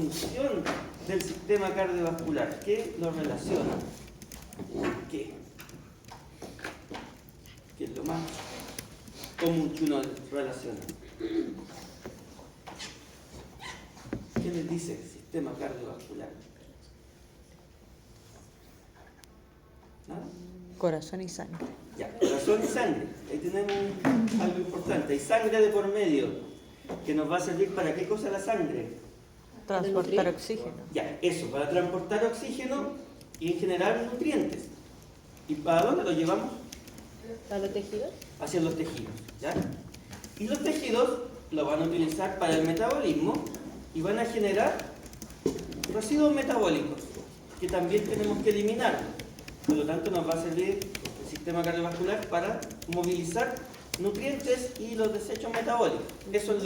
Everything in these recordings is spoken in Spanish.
función del sistema cardiovascular. ¿Qué lo relaciona? ¿Qué? ¿Qué es lo más común que uno relaciona? ¿Qué les dice el sistema cardiovascular? ¿Nada? Corazón y sangre. Ya, corazón y sangre. Ahí tenemos algo importante. Hay sangre de por medio que nos va a servir para qué cosa la sangre. Transportar oxígeno. Ya, eso, para transportar oxígeno y en general nutrientes. ¿Y para dónde lo llevamos? ¿A los tejidos? Hacia los tejidos, ¿ya? Y los tejidos lo van a utilizar para el metabolismo y van a generar residuos metabólicos que también tenemos que eliminar. Por lo tanto, nos va a servir el sistema cardiovascular para movilizar nutrientes y los desechos metabólicos. Eso es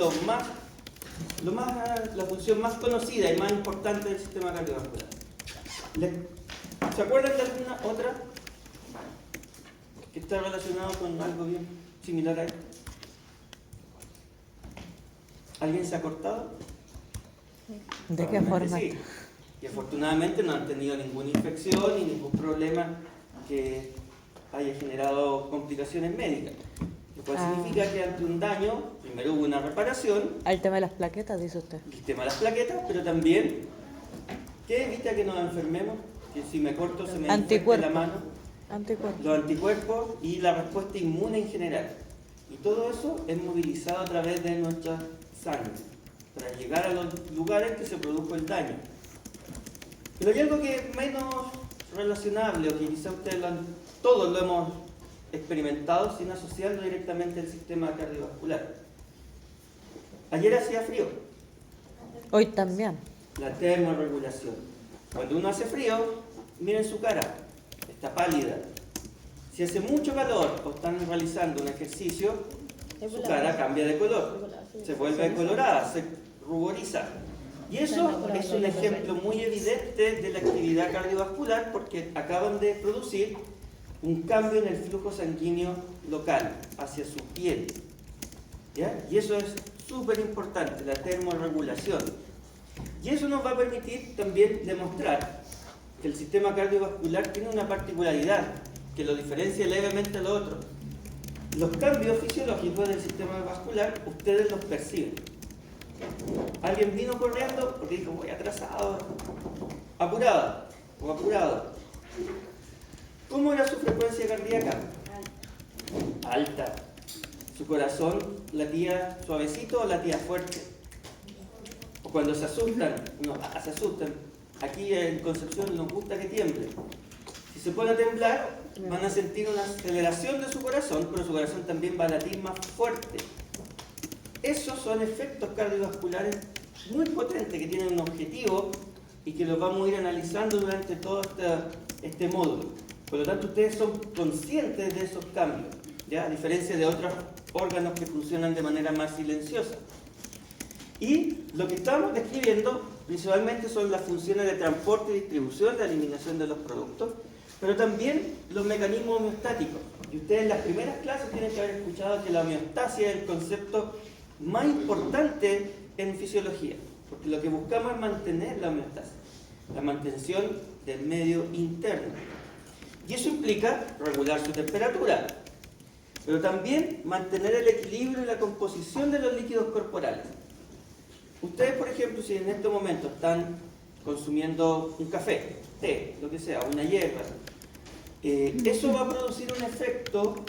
la función más conocida y más importante del sistema cardiovascular. ¿Se acuerdan de alguna otra que está relacionado con algo bien similar a esto? ¿Alguien se ha cortado? ¿De qué forma? Sí. Y afortunadamente no han tenido ninguna infección ni ningún problema que haya generado complicaciones médicas. Lo cual significa que ante un daño, primero hubo una reparación. Al tema de las plaquetas, dice usted. El tema de las plaquetas, pero también, ¿qué evita que nos enfermemos? Que si me corto se me infecte la mano. Anticuerpos. Los anticuerpos y la respuesta inmune en general. Y todo eso es movilizado a través de nuestra sangre para llegar a los lugares que se produjo el daño. Pero hay algo que es menos relacionable, o que quizá ustedes todos lo hemos experimentado sin asociarlo directamente al sistema cardiovascular. Ayer hacía frío. Hoy también. La termorregulación. Cuando uno hace frío, miren su cara, está pálida. Si hace mucho calor o están realizando un ejercicio, su cara cambia de color, se vuelve colorada, se ruboriza. Y eso es un ejemplo muy evidente de la actividad cardiovascular porque acaban de producir un cambio en el flujo sanguíneo local hacia su piel. ¿Ya? Y eso es súper importante, la termorregulación. Y eso nos va a permitir también demostrar que el sistema cardiovascular tiene una particularidad que lo diferencia levemente a lo otro. Los cambios fisiológicos del sistema vascular ustedes los perciben. Alguien vino corriendo porque dijo voy atrasado, apurado o apurado. ¿Cómo era su frecuencia cardíaca? Alta. ¿Su corazón latía suavecito o latía fuerte? O cuando se asustan, se asustan. Aquí en Concepción nos gusta que tiemble. Si se pone a temblar, van a sentir una aceleración de su corazón, pero su corazón también va a latir más fuerte. Esos son efectos cardiovasculares muy potentes que tienen un objetivo y que los vamos a ir analizando durante todo este módulo. Por lo tanto, ustedes son conscientes de esos cambios, ¿ya? A diferencia de otros órganos que funcionan de manera más silenciosa. Y lo que estamos describiendo principalmente son las funciones de transporte y distribución, de eliminación de los productos, pero también los mecanismos homeostáticos. Y ustedes en las primeras clases tienen que haber escuchado que la homeostasia es el concepto más importante en fisiología, porque lo que buscamos es mantener la homeostasis, la mantención del medio interno. Y eso implica regular su temperatura, pero también mantener el equilibrio y la composición de los líquidos corporales. Ustedes, por ejemplo, si en este momento están consumiendo un café, té, lo que sea, una hierba, eso va a producir un efecto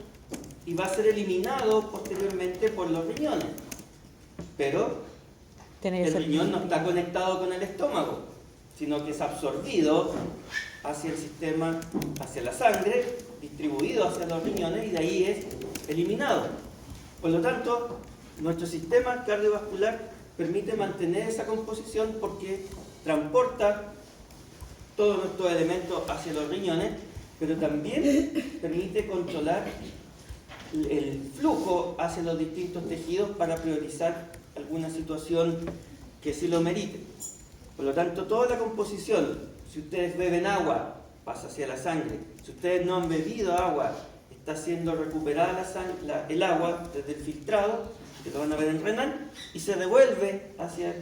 y va a ser eliminado posteriormente por los riñones. Pero el riñón no está conectado con el estómago, sino que es absorbido hacia el sistema, hacia la sangre, distribuido hacia los riñones y de ahí es eliminado. Por lo tanto, nuestro sistema cardiovascular permite mantener esa composición porque transporta todos nuestros elementos hacia los riñones, pero también permite controlar el flujo hacia los distintos tejidos para priorizar alguna situación que sí lo merite. Por lo tanto, toda la composición, si ustedes beben agua, pasa hacia la sangre. Si ustedes no han bebido agua, está siendo recuperada el agua desde el filtrado, que lo van a ver en renal, y se devuelve hacia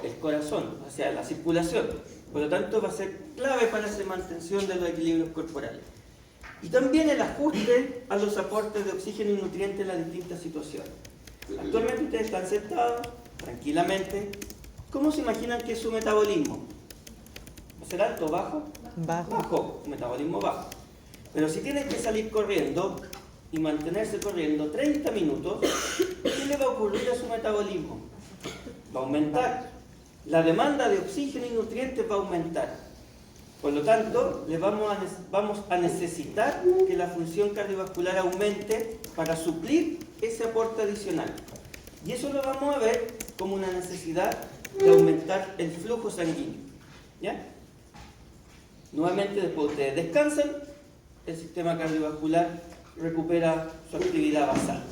el corazón, o sea, la circulación. Por lo tanto, va a ser clave para la mantención de los equilibrios corporales. Y también el ajuste a los aportes de oxígeno y nutrientes en las distintas situaciones. Actualmente ustedes están sentados, tranquilamente. ¿Cómo se imaginan que es su metabolismo? ¿Va a ser alto o bajo? Bajo. Bajo, un metabolismo bajo. Pero si tienen que salir corriendo y mantenerse corriendo 30 minutos, ¿qué le va a ocurrir a su metabolismo? Va a aumentar. La demanda de oxígeno y nutrientes va a aumentar. Por lo tanto, vamos a necesitar que la función cardiovascular aumente para suplir ese aporte adicional. Y eso lo vamos a ver como una necesidad de aumentar el flujo sanguíneo. ¿Ya? Nuevamente, después ustedes descansan, el sistema cardiovascular recupera su actividad basal.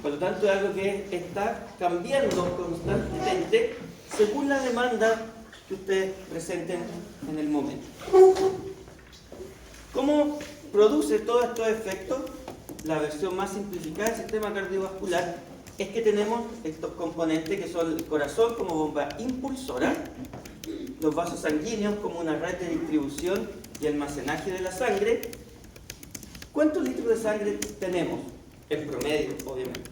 Por lo tanto, es algo que está cambiando constantemente según la demanda que ustedes presenten en el momento. ¿Cómo produce todos estos efectos? La versión más simplificada del sistema cardiovascular es que tenemos estos componentes que son el corazón como bomba impulsora, los vasos sanguíneos como una red de distribución y almacenaje de la sangre. ¿Cuántos litros de sangre tenemos? En promedio, obviamente.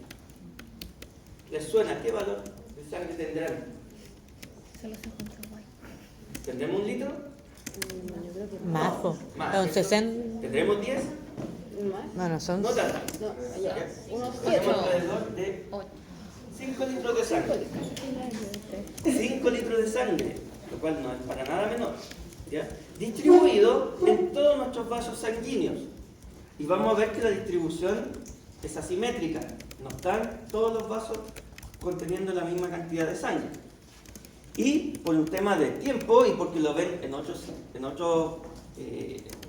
¿Les suena? ¿Qué valor de sangre tendrán? ¿Tendremos 1 litro? Yo creo que Más, po. Más, Son ¿cierto? 60. ¿Tendremos 10? más. No, no, son. No tanto. No, ya. Unos Tenemos 7. alrededor de 5 litros de sangre. 5 litros de sangre, lo cual no es para nada menor. ¿Ya? Distribuido en todos nuestros vasos sanguíneos. Y vamos a ver que la distribución es asimétrica. No están todos los vasos conteniendo la misma cantidad de sangre. Y por un tema de tiempo y porque lo ven en otros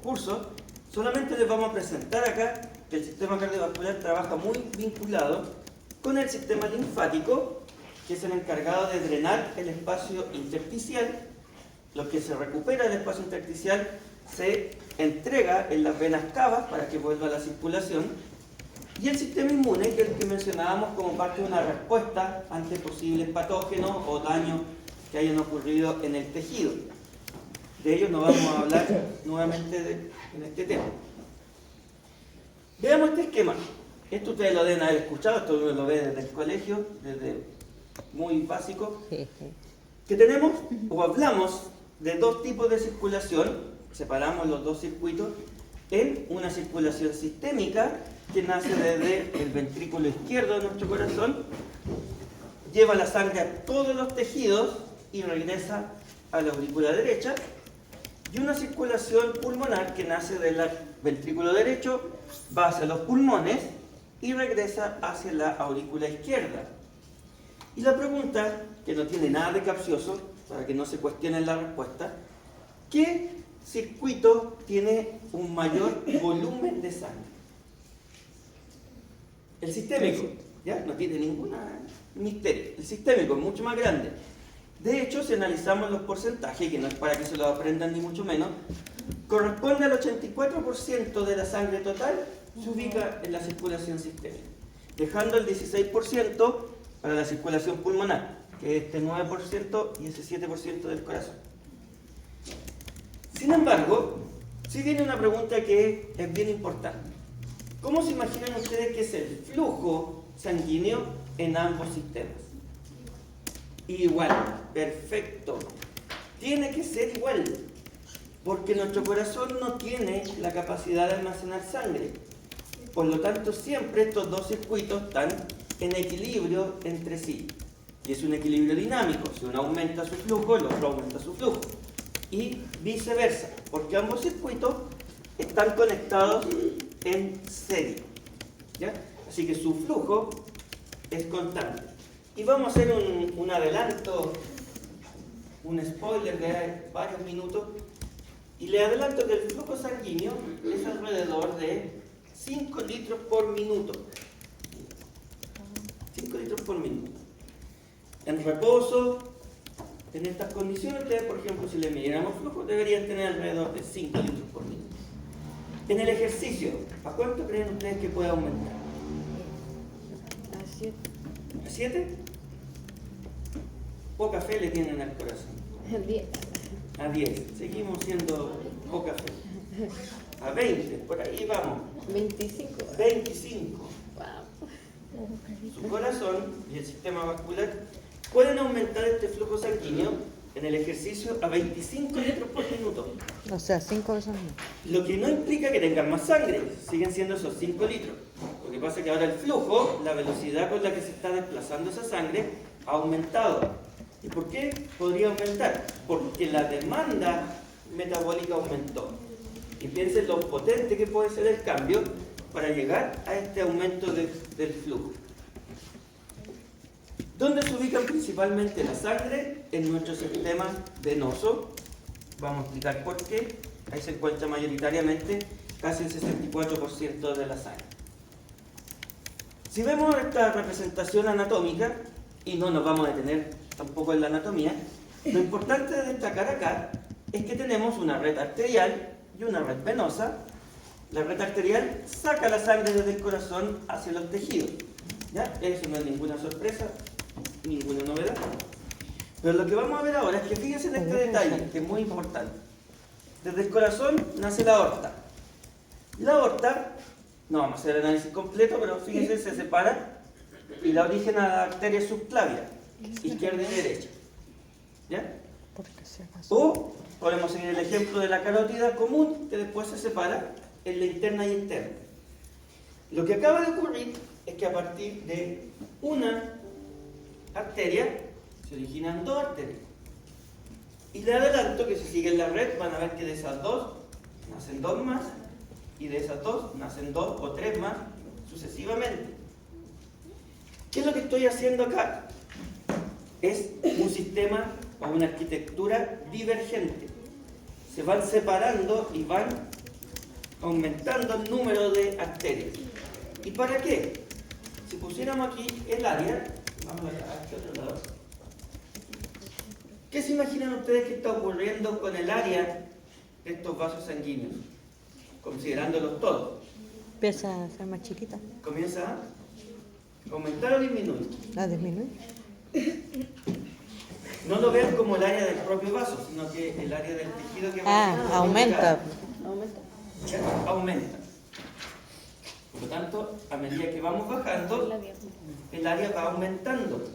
cursos, solamente les vamos a presentar acá que el sistema cardiovascular trabaja muy vinculado con el sistema linfático, que es el encargado de drenar el espacio intersticial. Lo que se recupera del espacio intersticial se entrega en las venas cavas para que vuelva a la circulación. Y el sistema inmune, que es el que mencionábamos como parte de una respuesta ante posibles patógenos o daños que hayan ocurrido en el tejido. De ello no vamos a hablar nuevamente en este tema. Veamos este esquema. Esto ustedes lo deben haber escuchado, esto uno lo ve desde el colegio, desde muy básico. Que tenemos o hablamos de dos tipos de circulación, separamos los dos circuitos en una circulación sistémica que nace desde el ventrículo izquierdo de nuestro corazón, lleva la sangre a todos los tejidos y regresa a la aurícula derecha, y una circulación pulmonar que nace del ventrículo derecho, va hacia los pulmones y regresa hacia la aurícula izquierda. Y la pregunta, que no tiene nada de capcioso, para que no se cuestione la respuesta, ¿qué circuito tiene un mayor volumen de sangre? El sistémico, ¿ya? No tiene ningún misterio. El sistémico es mucho más grande. De hecho, si analizamos los porcentajes, que no es para que se lo aprendan ni mucho menos, corresponde al 84% de la sangre total, se ubica en la circulación sistémica, dejando el 16% para la circulación pulmonar, que es este 9% y ese 7% del corazón. Sin embargo, sí viene una pregunta que es bien importante. ¿Cómo se imaginan ustedes que es el flujo sanguíneo en ambos sistemas? Igual, perfecto. Tiene que ser igual, porque nuestro corazón no tiene la capacidad de almacenar sangre. Por lo tanto, siempre estos dos circuitos están en equilibrio entre sí. Y es un equilibrio dinámico. Si uno aumenta su flujo, el otro aumenta su flujo. Y viceversa, porque ambos circuitos están conectados en serie. ¿Ya? Así que su flujo es constante. Y vamos a hacer un adelanto, un spoiler de varios minutos. Y le adelanto que el flujo sanguíneo es alrededor de 5 litros por minuto. 5 litros por minuto. En reposo, en estas condiciones, ustedes, por ejemplo, si le midiéramos flujo, deberían tener alrededor de 5 litros por minuto. En el ejercicio, ¿a cuánto creen ustedes que puede aumentar? A 7. ¿A 7? poca fe le tienen al corazón? 10. A 10. Seguimos siendo poca fe. A 20, por ahí vamos. 25. 25. Wow. Su corazón y el sistema vascular pueden aumentar este flujo sanguíneo en el ejercicio a 25 litros por minuto. O sea, 5 veces más. Lo que no implica que tengan más sangre, siguen siendo esos 5 litros. Lo que pasa es que ahora el flujo, la velocidad con la que se está desplazando esa sangre, ha aumentado. ¿Y por qué podría aumentar? Porque la demanda metabólica aumentó. Y piensen lo potente que puede ser el cambio para llegar a este aumento del flujo. ¿Dónde se ubican principalmente la sangre? En nuestro sistema venoso. Vamos a explicar por qué. Ahí se encuentra mayoritariamente casi el 64% de la sangre. Si vemos esta representación anatómica, y no nos vamos a detener tampoco en la anatomía, lo importante de destacar acá es que tenemos una red arterial y una red venosa. La red arterial saca la sangre desde el corazón hacia los tejidos. ¿Ya? Eso no es ninguna sorpresa, ninguna novedad. Pero lo que vamos a ver ahora es que fíjense en este detalle, que es muy importante. Desde el corazón nace la aorta. La aorta, no vamos a hacer el análisis completo, pero fíjense, se separa y da origen a la arteria subclavia, izquierda y derecha. ¿Ya? Porque si acaso. O podemos seguir el ejemplo de la carótida común, que después se separa en la interna y interna. Lo que acaba de ocurrir es que a partir de una arteria se originan dos arterias. Y le adelanto que si siguen la red van a ver que de esas dos nacen dos más, y de esas dos nacen dos o tres más sucesivamente. ¿Qué es lo que estoy haciendo acá? Es un sistema o una arquitectura divergente. Se van separando y van aumentando el número de arterias. ¿Y para qué? Si pusiéramos aquí el área, vamos a este otro lado. ¿Qué se imaginan ustedes que está ocurriendo con el área de estos vasos sanguíneos? Considerándolos todos. Empieza a ser más chiquita. ¿Comienza a aumentar o disminuir? ¿La disminuye? No lo vean como el área del propio vaso, sino que el área del tejido que va haciendo Aumenta. Aumenta. ¿ya? Aumenta. Por lo tanto, a medida que vamos bajando, el área va aumentando.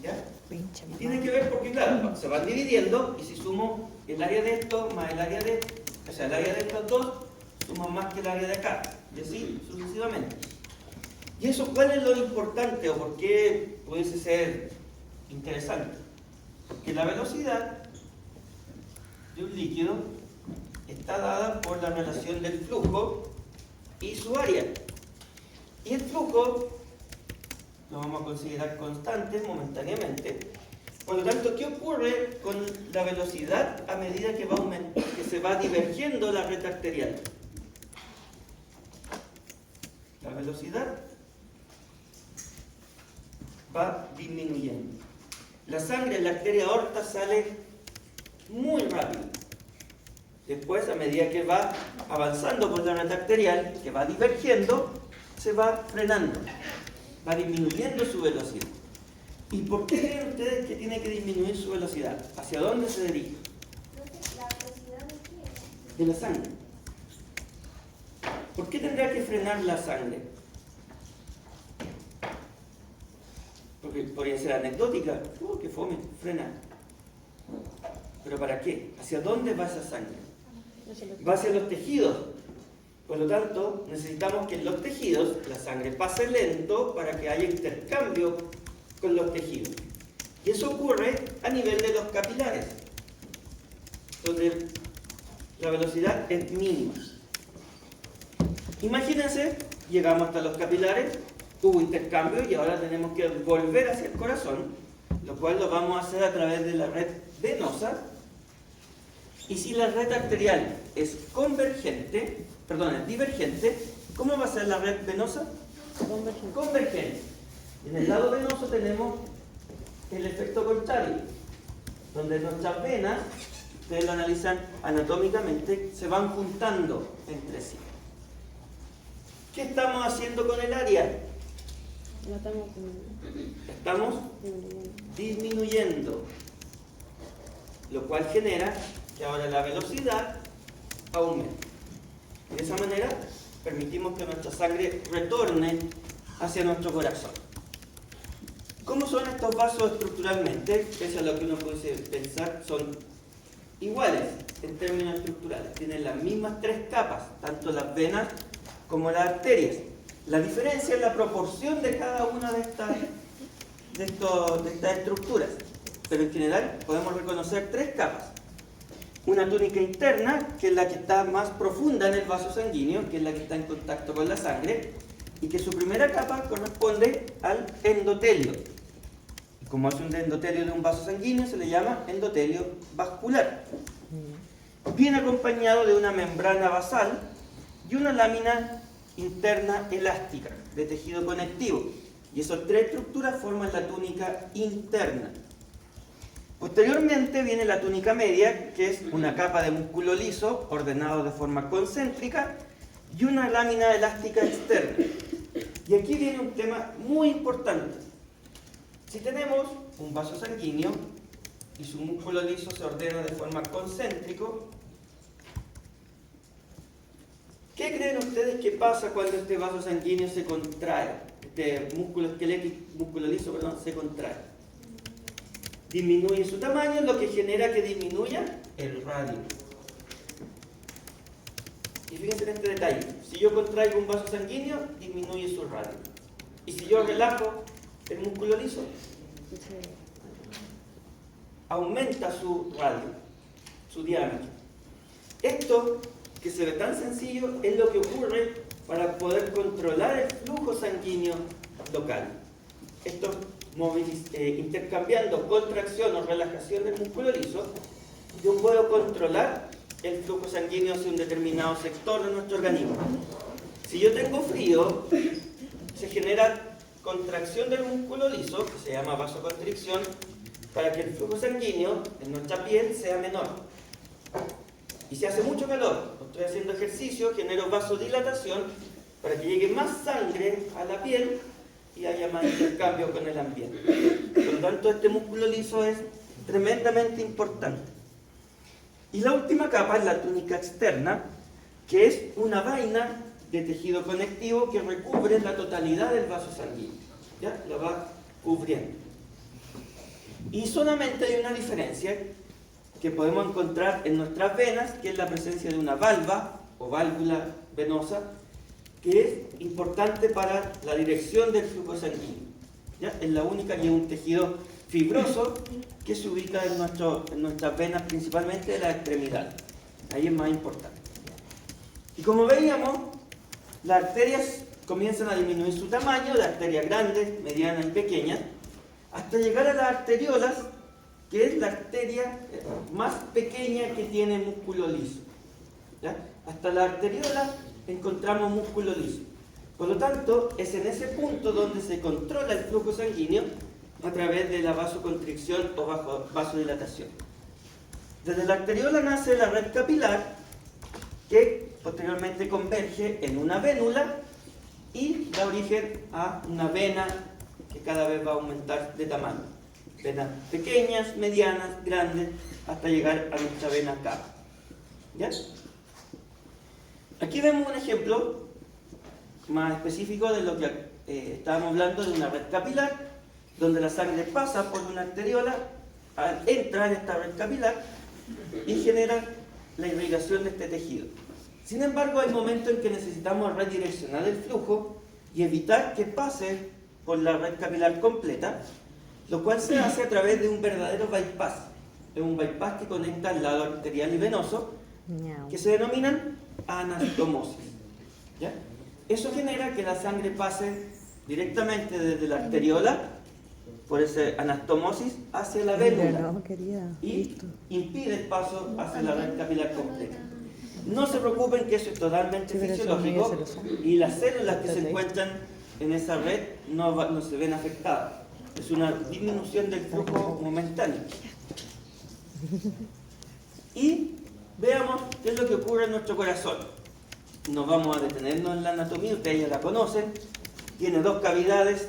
¿Ya? Pinche Y tiene que ver porque, claro, se van dividiendo y si sumo el área de esto más el área de, o sea, el área de estos dos, sumo más que el área de acá. Y así sucesivamente. ¿Y eso cuál es lo importante o por qué pudiese ser interesante? Porque la velocidad de un líquido está dada por la relación del flujo y su área. Y el flujo lo vamos a considerar constante momentáneamente. Por lo tanto, ¿qué ocurre con la velocidad a medida que va aumentando, que se va divergiendo la red arterial? La velocidad va disminuyendo. La sangre en la arteria aorta sale muy rápido. Después, a medida que va avanzando por la red arterial, que va divergiendo, se va frenando, va disminuyendo su velocidad. ¿Y por qué creen ustedes que tiene que disminuir su velocidad? ¿Hacia dónde se dirige? ¿La velocidad de qué? De la sangre. ¿Por qué tendrá que frenar la sangre? Porque podría ser anecdótica. ¡Qué fome! Frena. ¿Pero para qué? ¿Hacia dónde va esa sangre? Va hacia los tejidos. Por lo tanto, necesitamos que en los tejidos la sangre pase lento para que haya intercambio con los tejidos. Y eso ocurre a nivel de los capilares, donde la velocidad es mínima. Imagínense, llegamos hasta los capilares, hubo intercambio y ahora tenemos que volver hacia el corazón, lo cual lo vamos a hacer a través de la red venosa. Y si la red arterial es divergente, ¿cómo va a ser la red venosa? Convergente. En el lado venoso tenemos el efecto contrario, donde nuestras venas, ustedes lo analizan anatómicamente, se van juntando entre sí. ¿Qué estamos haciendo con el área? No estamos Estamos disminuyendo, lo cual genera que ahora la velocidad aumente. De esa manera permitimos que nuestra sangre retorne hacia nuestro corazón. ¿Cómo son estos vasos estructuralmente? Pese a lo que uno puede pensar, son iguales en términos estructurales. Tienen las mismas 3 capas, tanto las venas como las arterias. La diferencia es la proporción de cada una de estas estructuras. Pero en general podemos reconocer 3 capas. Una túnica interna, que es la que está más profunda en el vaso sanguíneo, que es la que está en contacto con la sangre, y que su primera capa corresponde al endotelio. Y como es un endotelio de un vaso sanguíneo, se le llama endotelio vascular. Viene acompañado de una membrana basal y una lámina interna elástica de tejido conectivo. Y esas 3 estructuras forman la túnica interna. Posteriormente viene la túnica media, que es una capa de músculo liso ordenado de forma concéntrica y una lámina elástica externa. Y aquí viene un tema muy importante. Si tenemos un vaso sanguíneo y su músculo liso se ordena de forma concéntrico, ¿qué creen ustedes que pasa cuando este vaso sanguíneo se contrae? Este músculo esquelético, músculo liso, perdón, se contrae. Disminuye su tamaño, lo que genera que disminuya el radio. Y fíjense en este detalle. Si yo contraigo un vaso sanguíneo, disminuye su radio. Y si yo relajo el músculo liso, aumenta su radio, su diámetro. Esto, que se ve tan sencillo, es lo que ocurre para poder controlar el flujo sanguíneo local. Esto intercambiando contracción o relajación del músculo liso, yo puedo controlar el flujo sanguíneo hacia un determinado sector de nuestro organismo. Si yo tengo frío, se genera contracción del músculo liso, que se llama vasoconstricción, para que el flujo sanguíneo en nuestra piel sea menor. Y si hace mucho calor, estoy haciendo ejercicio, genero vasodilatación para que llegue más sangre a la piel y haya más intercambio con el ambiente. Por lo tanto, este músculo liso es tremendamente importante. Y la última capa es la túnica externa, que es una vaina de tejido conectivo que recubre la totalidad del vaso sanguíneo. ¿Ya? Lo va cubriendo. Y solamente hay una diferencia que podemos encontrar en nuestras venas, que es la presencia de una valva o válvula venosa, que es importante para la dirección del flujo sanguíneo. ¿Ya? Es la única, que es un tejido fibroso que se ubica en nuestras venas, principalmente de la extremidad. Ahí es más importante. Y como veíamos, las arterias comienzan a disminuir su tamaño, de arterias grandes, medianas y pequeñas, hasta llegar a las arteriolas, que es la arteria más pequeña que tiene músculo liso. ¿Ya? Hasta la arteriola encontramos músculo liso. Por lo tanto, es en ese punto donde se controla el flujo sanguíneo a través de la vasoconstricción o vasodilatación. Desde la arteriola nace la red capilar, que posteriormente converge en una vénula y da origen a una vena que cada vez va a aumentar de tamaño. Venas pequeñas, medianas, grandes, hasta llegar a nuestra vena cava. ¿Ya? Aquí vemos un ejemplo más específico de lo que estábamos hablando, de una red capilar, donde la sangre pasa por una arteriola, entra en esta red capilar y genera la irrigación de este tejido. Sin embargo, hay momentos en que necesitamos redireccionar el flujo y evitar que pase por la red capilar completa, lo cual se hace a través de un verdadero bypass. Es un bypass que conecta el lado arterial y venoso, que se denominan anastomosis. ¿Ya? Eso genera que la sangre pase directamente desde la arteriola, por esa anastomosis, hacia la vénula y impide el paso hacia la red capilar completa. No se preocupen, que eso es totalmente fisiológico y las células que se encuentran en esa red no se ven afectadas. Es una disminución del flujo momentáneo. Y veamos qué es lo que ocurre en nuestro corazón. Nos vamos a detenernos en la anatomía, ustedes ya la conocen. Tiene 2 cavidades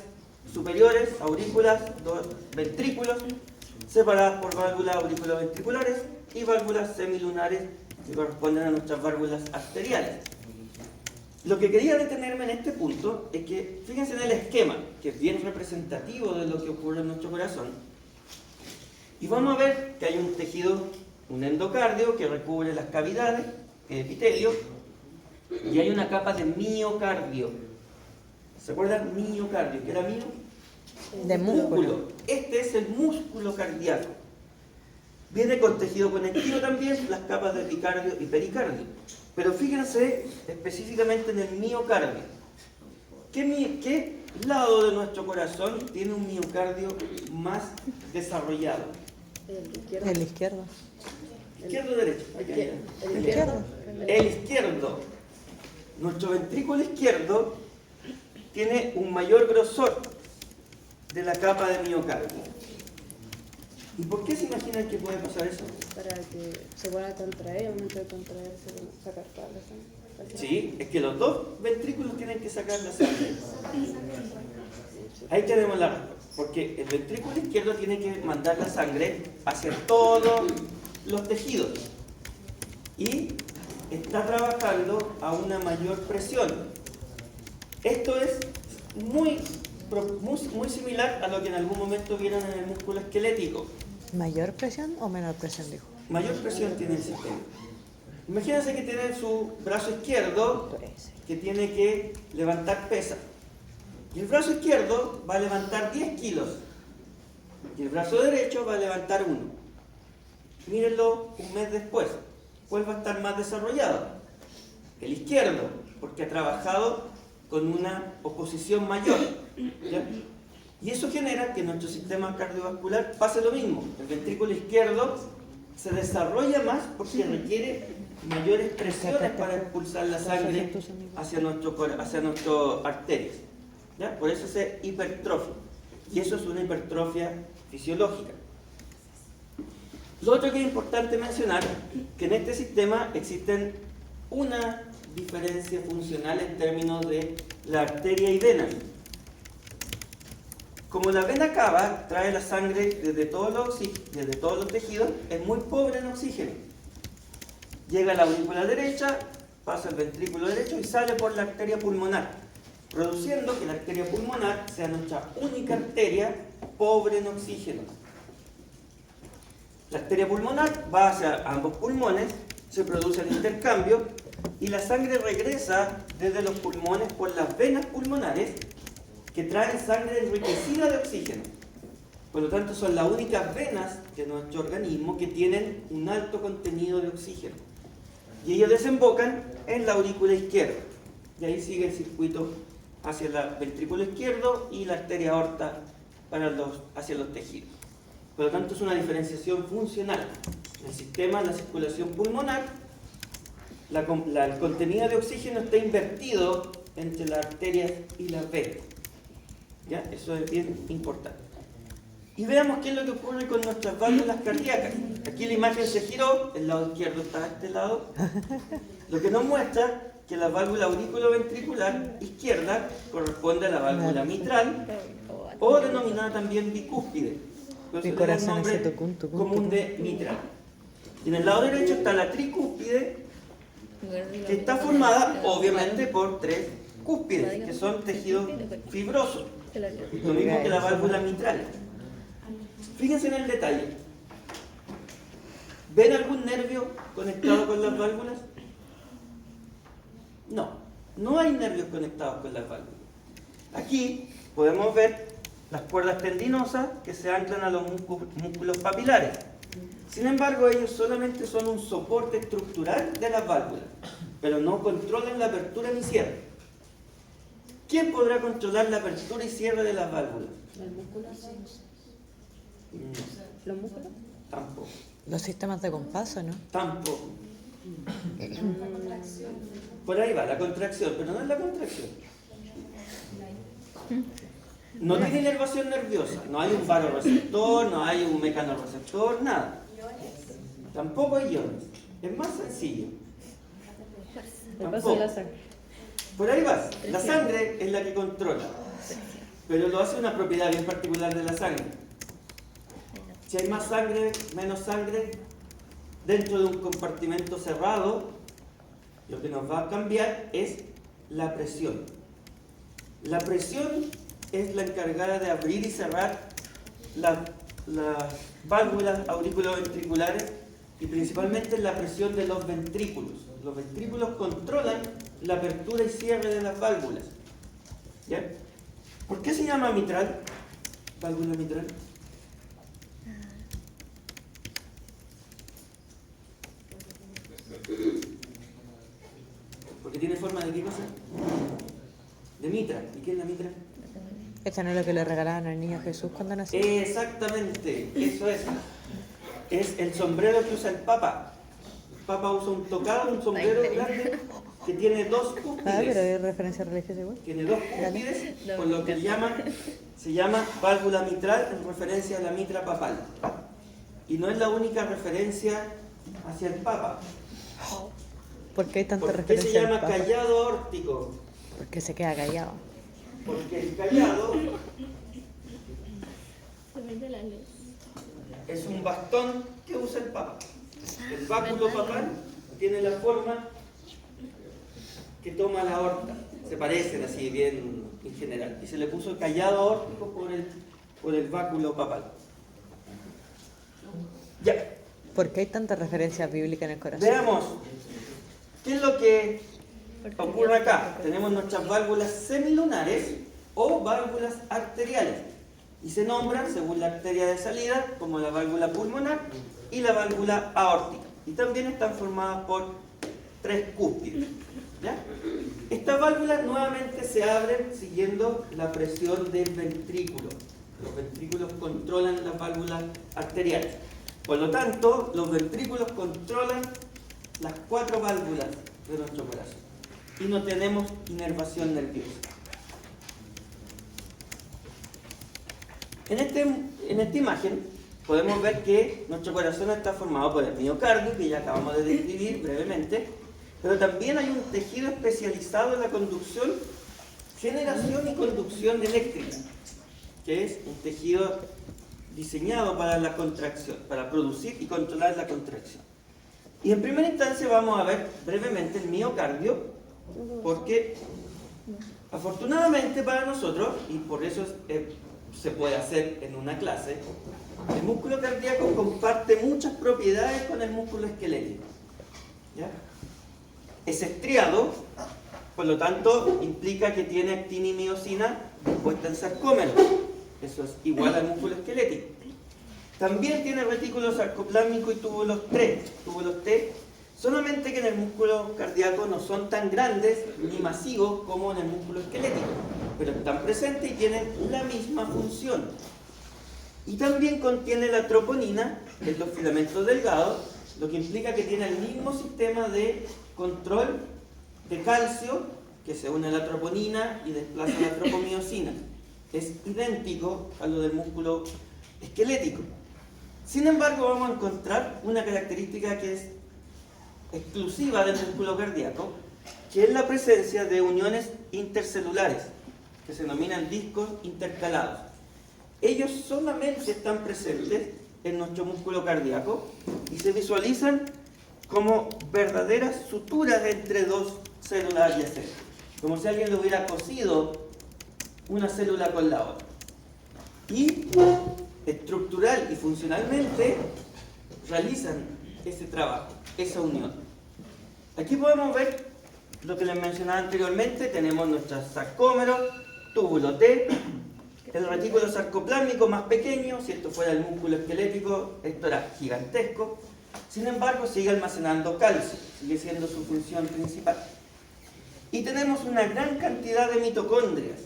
superiores, aurículas, dos ventrículos, separadas por válvulas auriculoventriculares y válvulas semilunares que corresponden a nuestras válvulas arteriales. Lo que quería detenerme en este punto es que, fíjense en el esquema, que es bien representativo de lo que ocurre en nuestro corazón, y vamos a ver que hay un tejido, un endocardio que recubre las cavidades, el epitelio, y hay una capa de miocardio. ¿Se acuerdan? Miocardio, ¿qué era mio? De músculo. Este es el músculo cardíaco. Viene con tejido conectivo también, las capas de epicardio y pericardio. Pero fíjense específicamente en el miocardio. ¿Qué lado de nuestro corazón tiene un miocardio más desarrollado? El izquierdo. El izquierdo. ¿Izquierdo o derecho? El izquierdo. El izquierdo. Nuestro ventrículo izquierdo tiene un mayor grosor de la capa de miocardio. ¿Y por qué se imaginan que puede pasar eso? Para que se pueda contraer, al momento de contraerse, sacar toda la sangre. Sí, es que los dos ventrículos tienen que sacar la sangre. Ahí tenemos la respuesta. Porque el ventrículo izquierdo tiene que mandar la sangre hacia todos los tejidos. Y está trabajando a una mayor presión. Esto es muy similar a lo que en algún momento vieron en el músculo esquelético. ¿Mayor presión o menor presión, dijo? Mayor presión tiene el sistema. Imagínense que tiene su brazo izquierdo que tiene que levantar pesas. Y el brazo izquierdo va a levantar 10 kilos. Y el brazo derecho va a levantar 1. Mírenlo un mes después. ¿Cuál va a estar más desarrollado? El izquierdo, porque ha trabajado con una oposición mayor. ¿Ya? Y eso genera que en nuestro sistema cardiovascular pase lo mismo. El ventrículo izquierdo se desarrolla más porque requiere mayores presiones para expulsar la sangre hacia nuestras arterias. ¿Ya? Por eso se hipertrofia. Y eso es una hipertrofia fisiológica. Lo otro que es importante mencionar, que en este sistema existen una diferencia funcional en términos de la arteria y vena. Como la vena cava trae la sangre desde todos los tejidos, es muy pobre en oxígeno. Llega a la aurícula derecha, pasa al ventrículo derecho y sale por la arteria pulmonar, produciendo que la arteria pulmonar sea nuestra única arteria pobre en oxígeno. La arteria pulmonar va hacia ambos pulmones, se produce el intercambio y la sangre regresa desde los pulmones por las venas pulmonares que traen sangre enriquecida de oxígeno. Por lo tanto, son las únicas venas de nuestro organismo que tienen un alto contenido de oxígeno. Y ellos desembocan en la aurícula izquierda. Y ahí sigue el circuito hacia el ventrículo izquierdo y la arteria aorta hacia los tejidos. Por lo tanto, es una diferenciación funcional. En el sistema, la circulación pulmonar, el contenido de oxígeno está invertido entre las arterias y las venas. ¿Ya? Eso es bien importante. Y veamos qué es lo que ocurre con nuestras válvulas cardíacas. Aquí la imagen se giró, el lado izquierdo está a este lado, lo que nos muestra que la válvula auriculoventricular izquierda corresponde a la válvula mitral o denominada también bicúspide. Mi corazón hace tucún, tucún, común de mitral. Y en el lado derecho está la tricúspide, que está formada obviamente por 3 cúspides, que son tejidos fibrosos, lo mismo que la válvula mitral. Fíjense en el detalle. ¿Ven algún nervio conectado con las válvulas? No, no hay nervios conectados con las válvulas. Aquí podemos ver las cuerdas tendinosas que se anclan a los músculos papilares. Sin embargo, ellos solamente son un soporte estructural de las válvulas, pero no controlan la apertura ni cierre. ¿Quién podrá controlar la apertura y cierre de las válvulas? ¿El músculo? No, ¿Los músculos? tampoco. Los sistemas de compás, ¿o no? Tampoco. Por ahí va, la contracción, pero no es la contracción. No tiene inervación nerviosa, no hay un vasoreceptor, no hay un mecanorreceptor, nada. Tampoco hay iones. Es más sencillo. El paso de la sangre. Por ahí vas. La sangre es la que controla pero lo hace una propiedad bien particular de la sangre. Si hay más sangre, menos sangre, dentro de un compartimento cerrado, lo que nos va a cambiar es la presión. La presión es la encargada de abrir y cerrar las válvulas auriculoventriculares y principalmente la presión de los ventrículos. Los ventrículos controlan la apertura y cierre de las válvulas. ¿Ya? ¿Por qué se llama mitral? Válvula mitral. Porque tiene forma de qué cosa? De mitra. ¿Y qué es la mitra? Esta no es lo que le regalaban al niño Jesús cuando nació. Exactamente, eso es. Es el sombrero que usa el Papa. El Papa usa un tocado, un sombrero grande que tiene dos Ah, pero cúspides. hay referencia religiosa igual. Tiene dos cúspides, por lo que se llama válvula mitral en referencia a la mitra papal. Y no es la única referencia hacia el Papa. ¿Por qué hay tanta ¿Por qué referencia se al llama Papa? callado órtico? Porque se queda callado. Porque el callado Se vende la luz. es un bastón que usa el Papa. El báculo papal tiene la forma que toma la aorta. Se parecen así bien en general. Y se le puso el callado aórtico por el báculo papal. Ya, ¿Por qué hay tanta referencia bíblica en el corazón? veamos. ¿Qué es lo que ocurre acá? Tenemos nuestras válvulas semilunares o válvulas arteriales. Y se nombran, según la arteria de salida, como la válvula pulmonar y la válvula aórtica. Y también están formadas por tres cúspides. ¿Ya? Estas válvulas nuevamente se abren siguiendo la presión del ventrículo. Los ventrículos controlan las válvulas arteriales. Por lo tanto, los ventrículos controlan las cuatro válvulas de nuestro corazón. Y no tenemos inervación nerviosa. En esta imagen podemos ver que nuestro corazón está formado por el miocardio, que ya acabamos de describir brevemente, pero también hay un tejido especializado en la conducción, generación y conducción eléctrica, que es un tejido diseñado para la contracción, para producir y controlar la contracción. Y en primera instancia vamos a ver brevemente el miocardio, porque afortunadamente para nosotros, y por eso se puede hacer en una clase, el músculo cardíaco comparte muchas propiedades con el músculo esquelético. ¿Ya? Es estriado, por lo tanto implica que tiene actina y miosina puesta en sarcómero. Eso es igual al músculo esquelético. También tiene retículo sarcoplásmico y túbulos T, solamente que en el músculo cardíaco no son tan grandes ni masivos como en el músculo esquelético, pero están presentes y tienen la misma función. Y también contiene la troponina en los filamentos delgados, lo que implica que tiene el mismo sistema de control de calcio que se une a la troponina y desplaza la tropomiosina. Es idéntico a lo del músculo esquelético. Sin embargo, vamos a encontrar una característica que es exclusiva del músculo cardíaco, que es la presencia de uniones intercelulares, que se denominan discos intercalados. Ellos solamente están presentes en nuestro músculo cardíaco y se visualizan como verdaderas suturas entre dos células adyacentes, como si alguien le hubiera cosido una célula con la otra. Y estructural y funcionalmente realizan ese trabajo, esa unión. Aquí podemos ver lo que les mencionaba anteriormente. Tenemos nuestro sarcómero, túbulo T, el retículo sarcoplásmico más pequeño. Si esto fuera el músculo esquelético, esto era gigantesco. Sin embargo, sigue almacenando calcio, sigue siendo su función principal. Y tenemos una gran cantidad de mitocondrias,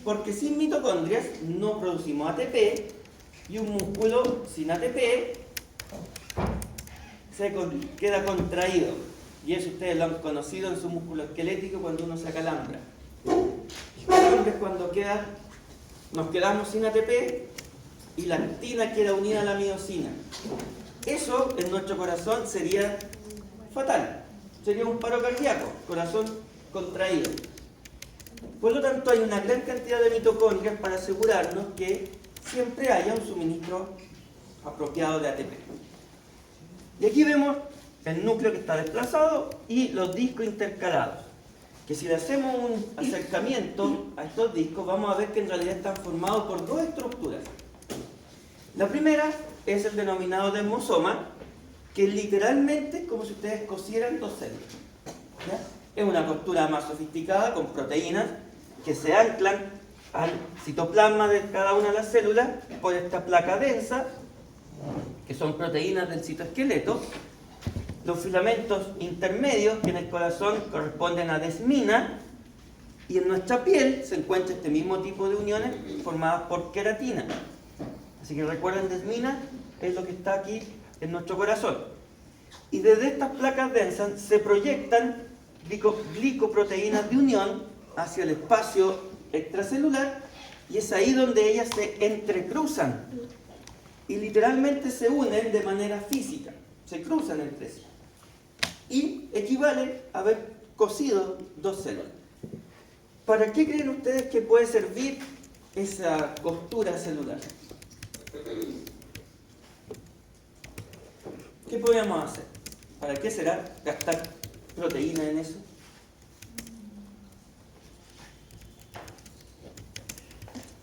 porque sin mitocondrias no producimos ATP, y un músculo sin ATP queda contraído. Y eso ustedes lo han conocido en su músculo esquelético cuando uno se acalambra. El calambre es cuando nos quedamos sin ATP y la actina queda unida a la miosina. Eso en nuestro corazón sería fatal. Sería un paro cardíaco, corazón contraído. Por lo tanto, hay una gran cantidad de mitocondrias para asegurarnos que siempre haya un suministro apropiado de ATP. Y aquí vemos el núcleo que está desplazado y los discos intercalados. Que si le hacemos un acercamiento a estos discos, vamos a ver que en realidad están formados por dos estructuras. La primera es el denominado desmosoma, que literalmente es como si ustedes cosieran dos células. ¿Ya? Es una costura más sofisticada con proteínas que se anclan al citoplasma de cada una de las células por esta placa densa, que son proteínas del citoesqueleto. Los filamentos intermedios, que en el corazón corresponden a desmina, y en nuestra piel se encuentra este mismo tipo de uniones formadas por queratina. Así que recuerden, desmina es lo que está aquí en nuestro corazón. Y desde estas placas densas se proyectan glicoproteínas de unión hacia el espacio extracelular, y es ahí donde ellas se entrecruzan y literalmente se unen de manera física, se cruzan entre sí. Y equivale a haber cosido dos células. ¿Para qué creen ustedes que puede servir esa costura celular? ¿Qué podríamos hacer? ¿Para qué será gastar proteína en eso?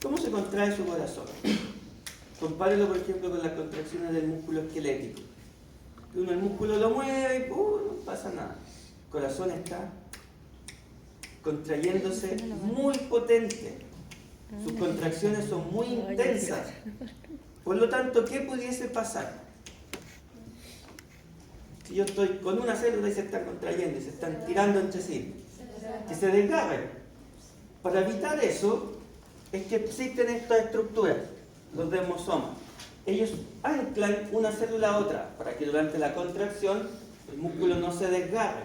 ¿Cómo se contrae su corazón? Compárelo, por ejemplo, con las contracciones del músculo esquelético. Uno el músculo lo mueve y no pasa nada. El corazón está contrayéndose muy potente. Sus contracciones son muy intensas. Por lo tanto, ¿qué pudiese pasar? Si yo estoy con una célula y se están contrayendo y se están tirando entre sí, que se desgarren. Para evitar eso, es que existen estas estructuras, los desmosomas. Ellos anclan una célula a otra para que durante la contracción el músculo no se desgarre,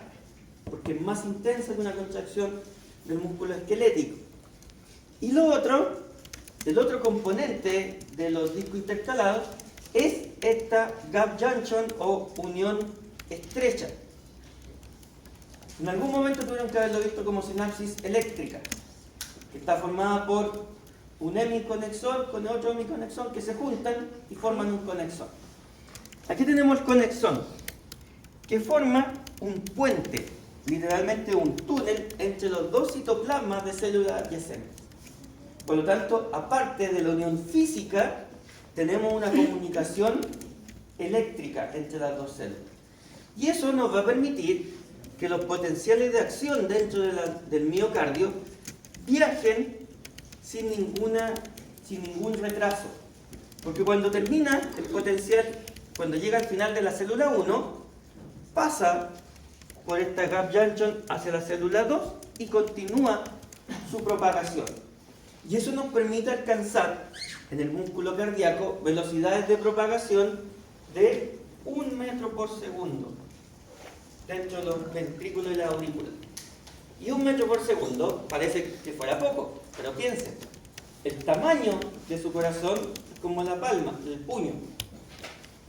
porque es más intensa que una contracción del músculo esquelético. Y lo otro, el otro componente de los discos intercalados es esta gap junction o unión estrecha. En algún momento tuvieron que haberlo visto como sinapsis eléctrica, que está formada por un hemiconexón con otro hemiconexón que se juntan y forman un conexón. Aquí tenemos el conexón, que forma un puente, literalmente un túnel entre los dos citoplasmas de células adyacentes. Por lo tanto, aparte de la unión física, tenemos una comunicación eléctrica entre las dos células. Y eso nos va a permitir que los potenciales de acción dentro del miocardio viajen sin ningún retraso. Porque cuando termina el potencial, cuando llega al final de la célula 1, pasa por esta gap junction hacia la célula 2 y continúa su propagación. Y eso nos permite alcanzar en el músculo cardíaco velocidades de propagación de 1 metro por segundo dentro de los ventrículos y la aurícula. Y 1 metro por segundo parece que fuera poco, pero piensen, el tamaño de su corazón es como la palma, el puño.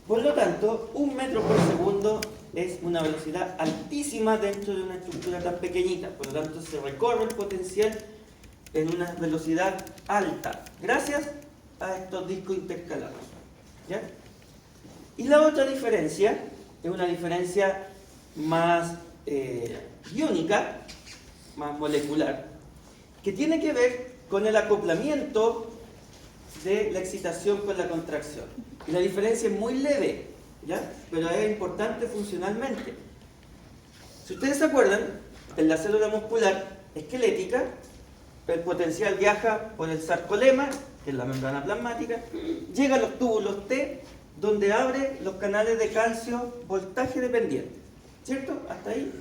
Por lo tanto, 1 metro por segundo es una velocidad altísima dentro de una estructura tan pequeñita. Por lo tanto, se recorre el potencial en una velocidad alta, gracias a estos discos intercalados. ¿Ya? Y la otra diferencia es una diferencia más iónica, más molecular, que tiene que ver con el acoplamiento de la excitación con la contracción. Y la diferencia es muy leve, ¿ya? Pero es importante funcionalmente. Si ustedes se acuerdan, en la célula muscular esquelética, el potencial viaja por el sarcolema, que es la membrana plasmática, llega a los túbulos T, donde abre los canales de calcio voltaje dependiente. ¿Cierto? Hasta ahí,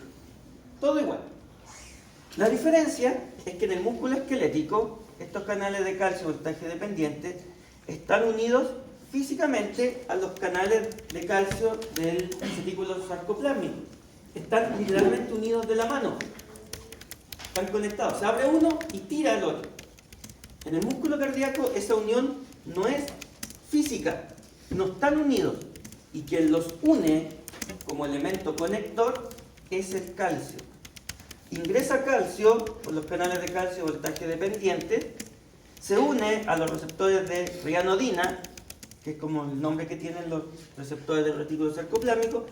todo igual. La diferencia es que en el músculo esquelético, estos canales de calcio voltaje dependiente están unidos físicamente a los canales de calcio del retículo sarcoplásmico. Están literalmente unidos de la mano. Están conectados. Se abre uno y tira al otro. En el músculo cardíaco esa unión no es física, no están unidos. Y quien los une como elemento conector es el calcio. ingresa calcio por los canales de calcio voltaje dependiente, se une a los receptores de rianodina, que es como el nombre que tienen los receptores del retículo sarcoplámico,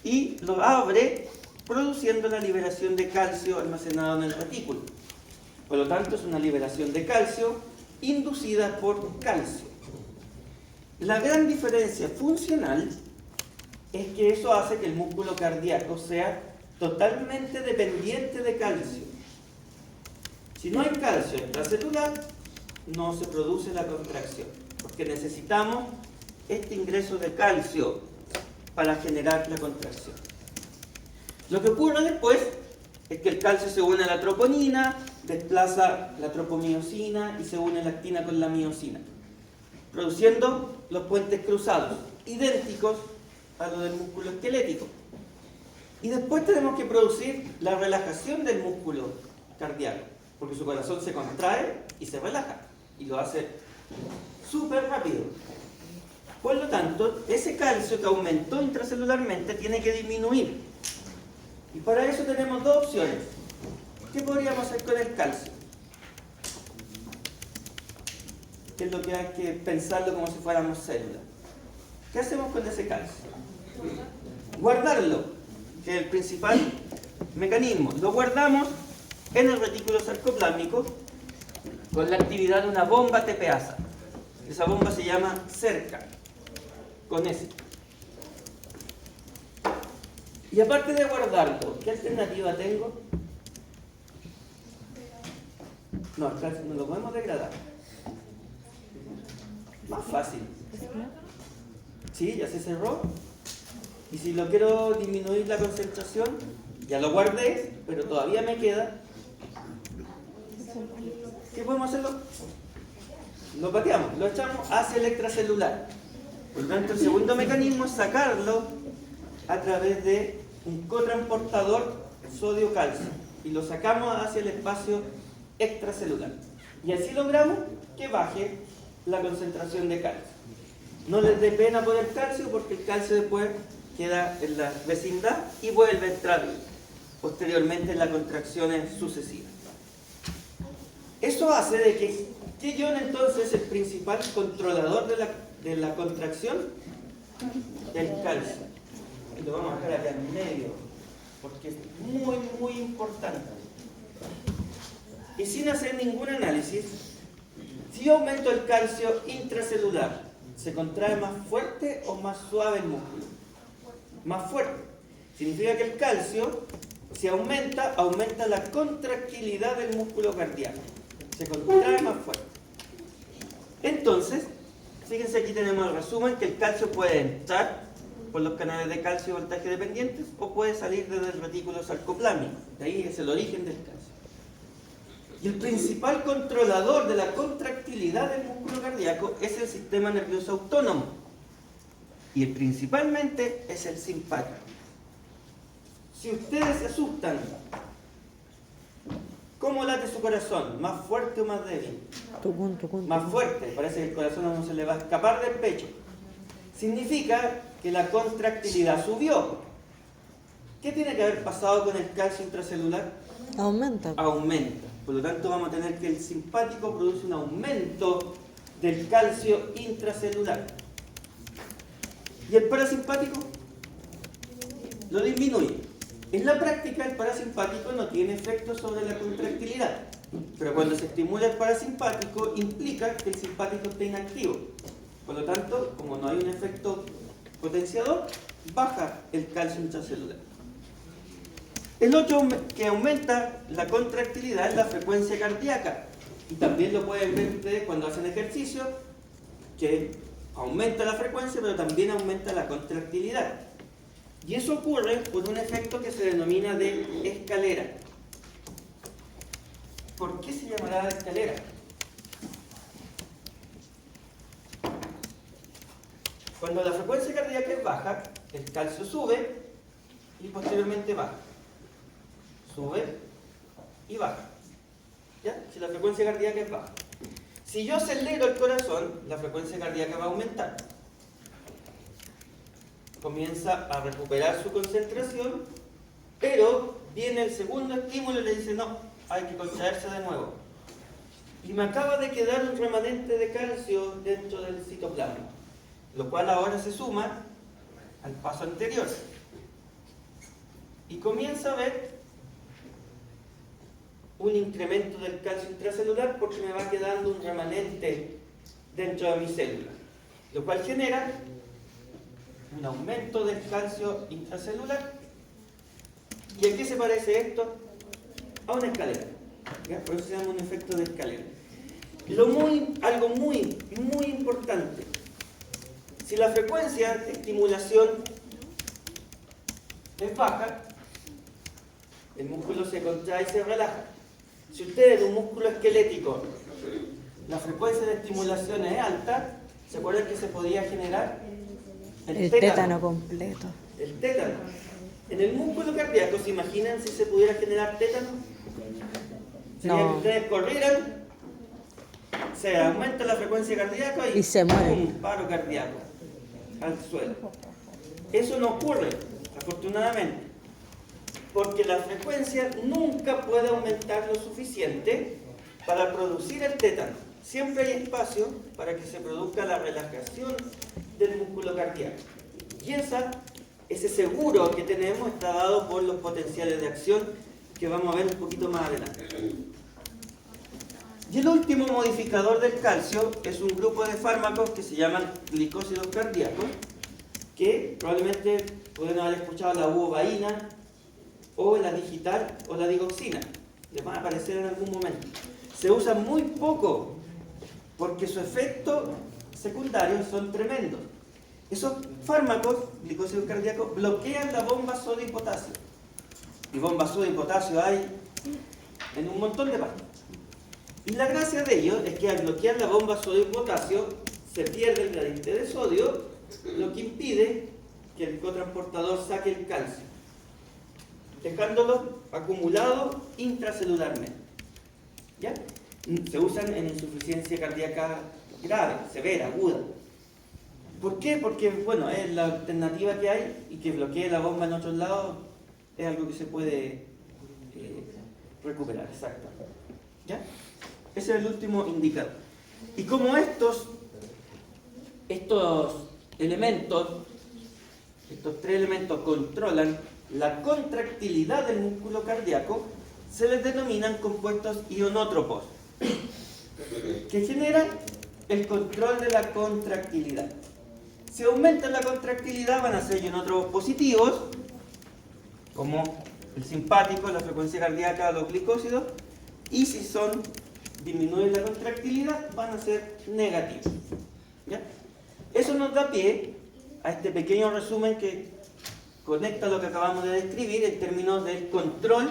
y lo abre produciendo la liberación de calcio almacenado en el retículo. Por lo tanto, es una liberación de calcio inducida por calcio. La gran diferencia funcional es que eso hace que el músculo cardíaco sea totalmente dependiente de calcio. Si no hay calcio intracelular, no se produce la contracción, porque necesitamos este ingreso de calcio para generar la contracción. Lo que ocurre después es que el calcio se une a la troponina, desplaza la tropomiosina y se une la actina con la miosina, produciendo los puentes cruzados, idénticos a los del músculo esquelético. Y después tenemos que producir la relajación del músculo cardíaco, porque su corazón se contrae y se relaja, y lo hace súper rápido. Por lo tanto, ese calcio que aumentó intracelularmente tiene que disminuir. Y para eso tenemos dos opciones. ¿Qué podríamos hacer con el calcio? Que es lo que hay que pensarlo como si fuéramos células. ¿Qué hacemos con ese calcio? Guardarlo, que es el principal mecanismo. Lo guardamos en el retículo sarcoplámico con la actividad de una bomba tepeasa. Esa bomba se llama cerca, con S. Y aparte de guardarlo, ¿qué alternativa tengo? No, el calcio no lo podemos degradar. Más fácil. ¿Sí? Ya se cerró. Y si lo quiero disminuir la concentración, ya lo guardé, pero todavía me queda. ¿Qué podemos hacerlo? Lo pateamos, lo echamos hacia el extracelular. Por lo tanto, el segundo mecanismo es sacarlo a través de un cotransportador sodio-calcio y lo sacamos hacia el espacio extracelular. Y así logramos que baje la concentración de calcio. No les dé pena por el calcio, porque el calcio después queda en la vecindad y vuelve a entrar posteriormente en las contracciones sucesivas. Eso hace de que ion entonces es el principal controlador de la contracción del calcio. Y lo vamos a dejar acá en medio, porque es muy, muy importante. Y sin hacer ningún análisis, si yo aumento el calcio intracelular, ¿se contrae más fuerte o más suave el músculo? Más fuerte. Significa que el calcio, si aumenta, aumenta la contractilidad del músculo cardíaco. Se contrae más fuerte. Entonces, fíjense, aquí tenemos el resumen, que el calcio puede entrar por los canales de calcio y voltaje dependientes o puede salir desde el retículo sarcoplámico. De ahí es el origen del calcio. Y el principal controlador de la contractilidad del músculo cardíaco es el sistema nervioso autónomo. Y principalmente es el simpático. Si ustedes se asustan, ¿cómo late su corazón? ¿Más fuerte o más débil? Más fuerte. Parece que el corazón no se le va a escapar del pecho. Significa que la contractilidad subió. ¿Qué tiene que haber pasado con el calcio intracelular? Aumenta. Aumenta. Por lo tanto, vamos a tener que el simpático produce un aumento del calcio intracelular. ¿Y el parasimpático? Lo disminuye. En la práctica, el parasimpático no tiene efecto sobre la contractilidad. Pero cuando se estimula el parasimpático, implica que el simpático esté inactivo. Por lo tanto, como no hay un efecto potenciador, baja el calcio intracelular. El otro que aumenta la contractilidad es la frecuencia cardíaca. Y también lo pueden ver ustedes cuando hacen ejercicio, que aumenta la frecuencia, pero también aumenta la contractilidad. Y eso ocurre por un efecto que se denomina de escalera. ¿Por qué se llamará de escalera? Cuando la frecuencia cardíaca es baja, el calcio sube y posteriormente baja. Sube y baja. ¿Ya? Si la frecuencia cardíaca es baja. Si yo acelero el corazón, la frecuencia cardíaca va a aumentar. Comienza a recuperar su concentración Pero viene el segundo estímulo y le dice, no, hay que contraerse de nuevo. Y me acaba de quedar un remanente de calcio dentro del citoplasma, lo cual ahora se suma al paso anterior. Y comienza a ver un incremento del calcio intracelular porque me va quedando un remanente dentro de mi célula, lo cual genera un aumento del calcio intracelular. ¿Y a qué se parece esto? A una escalera. ¿Ya? Por eso se llama un efecto de escalera. Algo muy importante. Si la frecuencia de estimulación es baja, el músculo se contrae y se relaja. Si usted en un músculo esquelético la frecuencia de estimulación es alta, ¿se acuerdan que se podía generar El tétano completo. El tétano. En el músculo cardíaco, ¿se imaginan si se pudiera generar tétano? Sería que ustedes corrieran, se aumenta la frecuencia cardíaca y se muere. un paro cardíaco al suelo. Eso no ocurre, afortunadamente, porque la frecuencia nunca puede aumentar lo suficiente para producir el tétano. Siempre hay espacio para que se produzca la relajación del músculo cardíaco. Y ese seguro que tenemos está dado por los potenciales de acción que vamos a ver un poquito más adelante. Y el último modificador del calcio es un grupo de fármacos que se llaman glicósidos cardíacos, que probablemente pueden haber escuchado la uovaína, o la digital, o la digoxina. Les van a aparecer en algún momento. Se usan muy poco, porque sus efectos secundarios son tremendos. Esos fármacos, glicósidos cardíacos, bloquean la bomba sodio y potasio. Y bombas sodio y potasio hay en un montón de partes. Y la gracia de ello es que al bloquear la bomba sodio y potasio, se pierde el gradiente de sodio, lo que impide que el cotransportador saque el calcio, dejándolo acumulado intracelularmente. ¿Ya? Se usan en insuficiencia cardíaca grave, severa, aguda. ¿Por qué? Porque, bueno, es la alternativa que hay y que bloquee la bomba en otros lados es algo que se puede recuperar, exacto. ¿Ya? Ese es el último indicador. Y como estos elementos, estos tres elementos controlan la contractilidad del músculo cardíaco, se les denominan compuestos ionótropos, que generan el control de la contractilidad. Si aumenta la contractilidad van a ser ionótropos positivos, como el simpático, la frecuencia cardíaca, los glicósidos, y si disminuyen la contractilidad van a ser negativos. ¿Ya? Eso nos da pie a este pequeño resumen que conecta lo que acabamos de describir en términos del control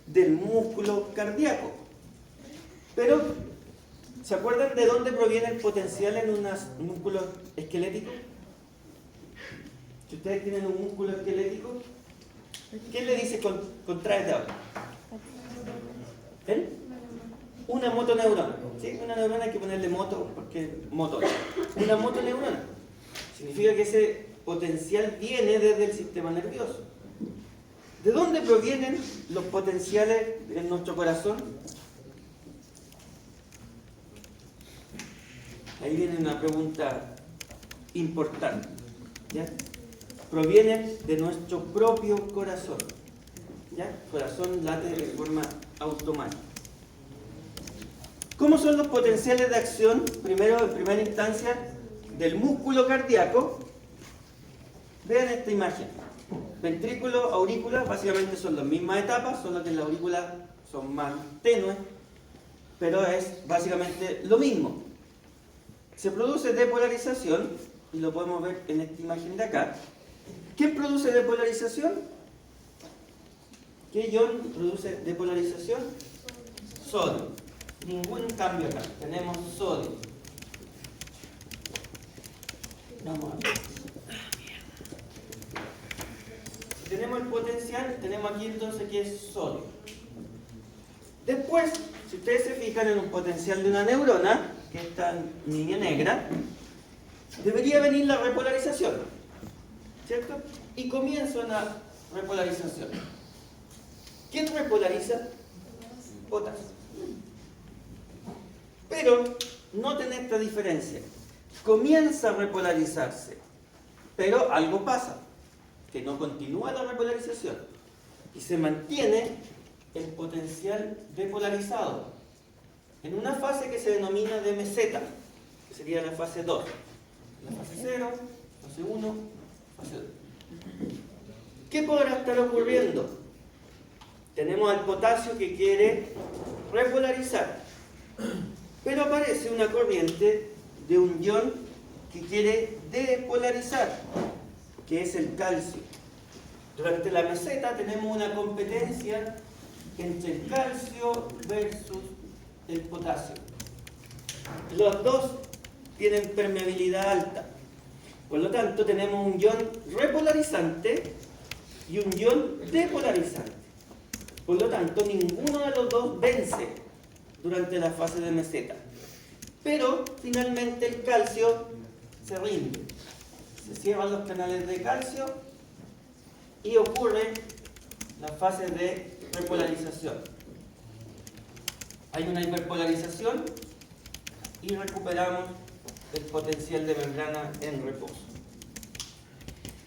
del músculo cardíaco. Pero, ¿se acuerdan de dónde proviene el potencial en un músculo esquelético? Si ustedes tienen un músculo esquelético, ¿qué le dice contraete ahora? ¿Eh? Una motoneurona. ¿Sí? Una neurona hay que ponerle moto porque es motor. Una motoneurona. Significa que ese potencial viene desde el sistema nervioso. ¿De dónde provienen los potenciales en nuestro corazón? Ahí viene una pregunta importante. ¿Ya? Provienen de nuestro propio corazón. ¿Ya? El corazón late de forma automática. ¿Cómo son los potenciales de acción? Primero, en primera instancia, del músculo cardíaco. Vean esta imagen. Ventrículo, aurícula, básicamente son las mismas etapas, solo que en la aurícula son más tenues, pero es básicamente lo mismo. Se produce depolarización, y lo podemos ver en esta imagen de acá. ¿Quién produce depolarización? ¿Qué ion produce depolarización? Sodio. Ningún cambio acá. Tenemos sodio. Vamos a ver. Tenemos el potencial, tenemos aquí entonces que es sodio. Después, si ustedes se fijan en un potencial de una neurona, que es esta línea negra, debería venir la repolarización, ¿cierto? Y comienza una repolarización. ¿Quién repolariza? Potasio. Pero noten esta diferencia. Comienza a repolarizarse, pero algo pasa, que no continúa la repolarización y se mantiene el potencial depolarizado en una fase que se denomina de meseta, que sería la fase 2. La fase 0, fase 1, fase 2. ¿Qué podrá estar ocurriendo? Tenemos al potasio que quiere repolarizar, pero aparece una corriente de un ion que quiere despolarizar, que es el calcio. Durante la meseta tenemos una competencia entre el calcio versus el potasio. Los dos tienen permeabilidad alta. Por lo tanto, tenemos un ion repolarizante y un ion depolarizante. Por lo tanto, ninguno de los dos vence durante la fase de meseta. Pero, finalmente, el calcio se rinde. Se cierran los canales de calcio y ocurre la fase de repolarización. Hay una hiperpolarización y recuperamos el potencial de membrana en reposo.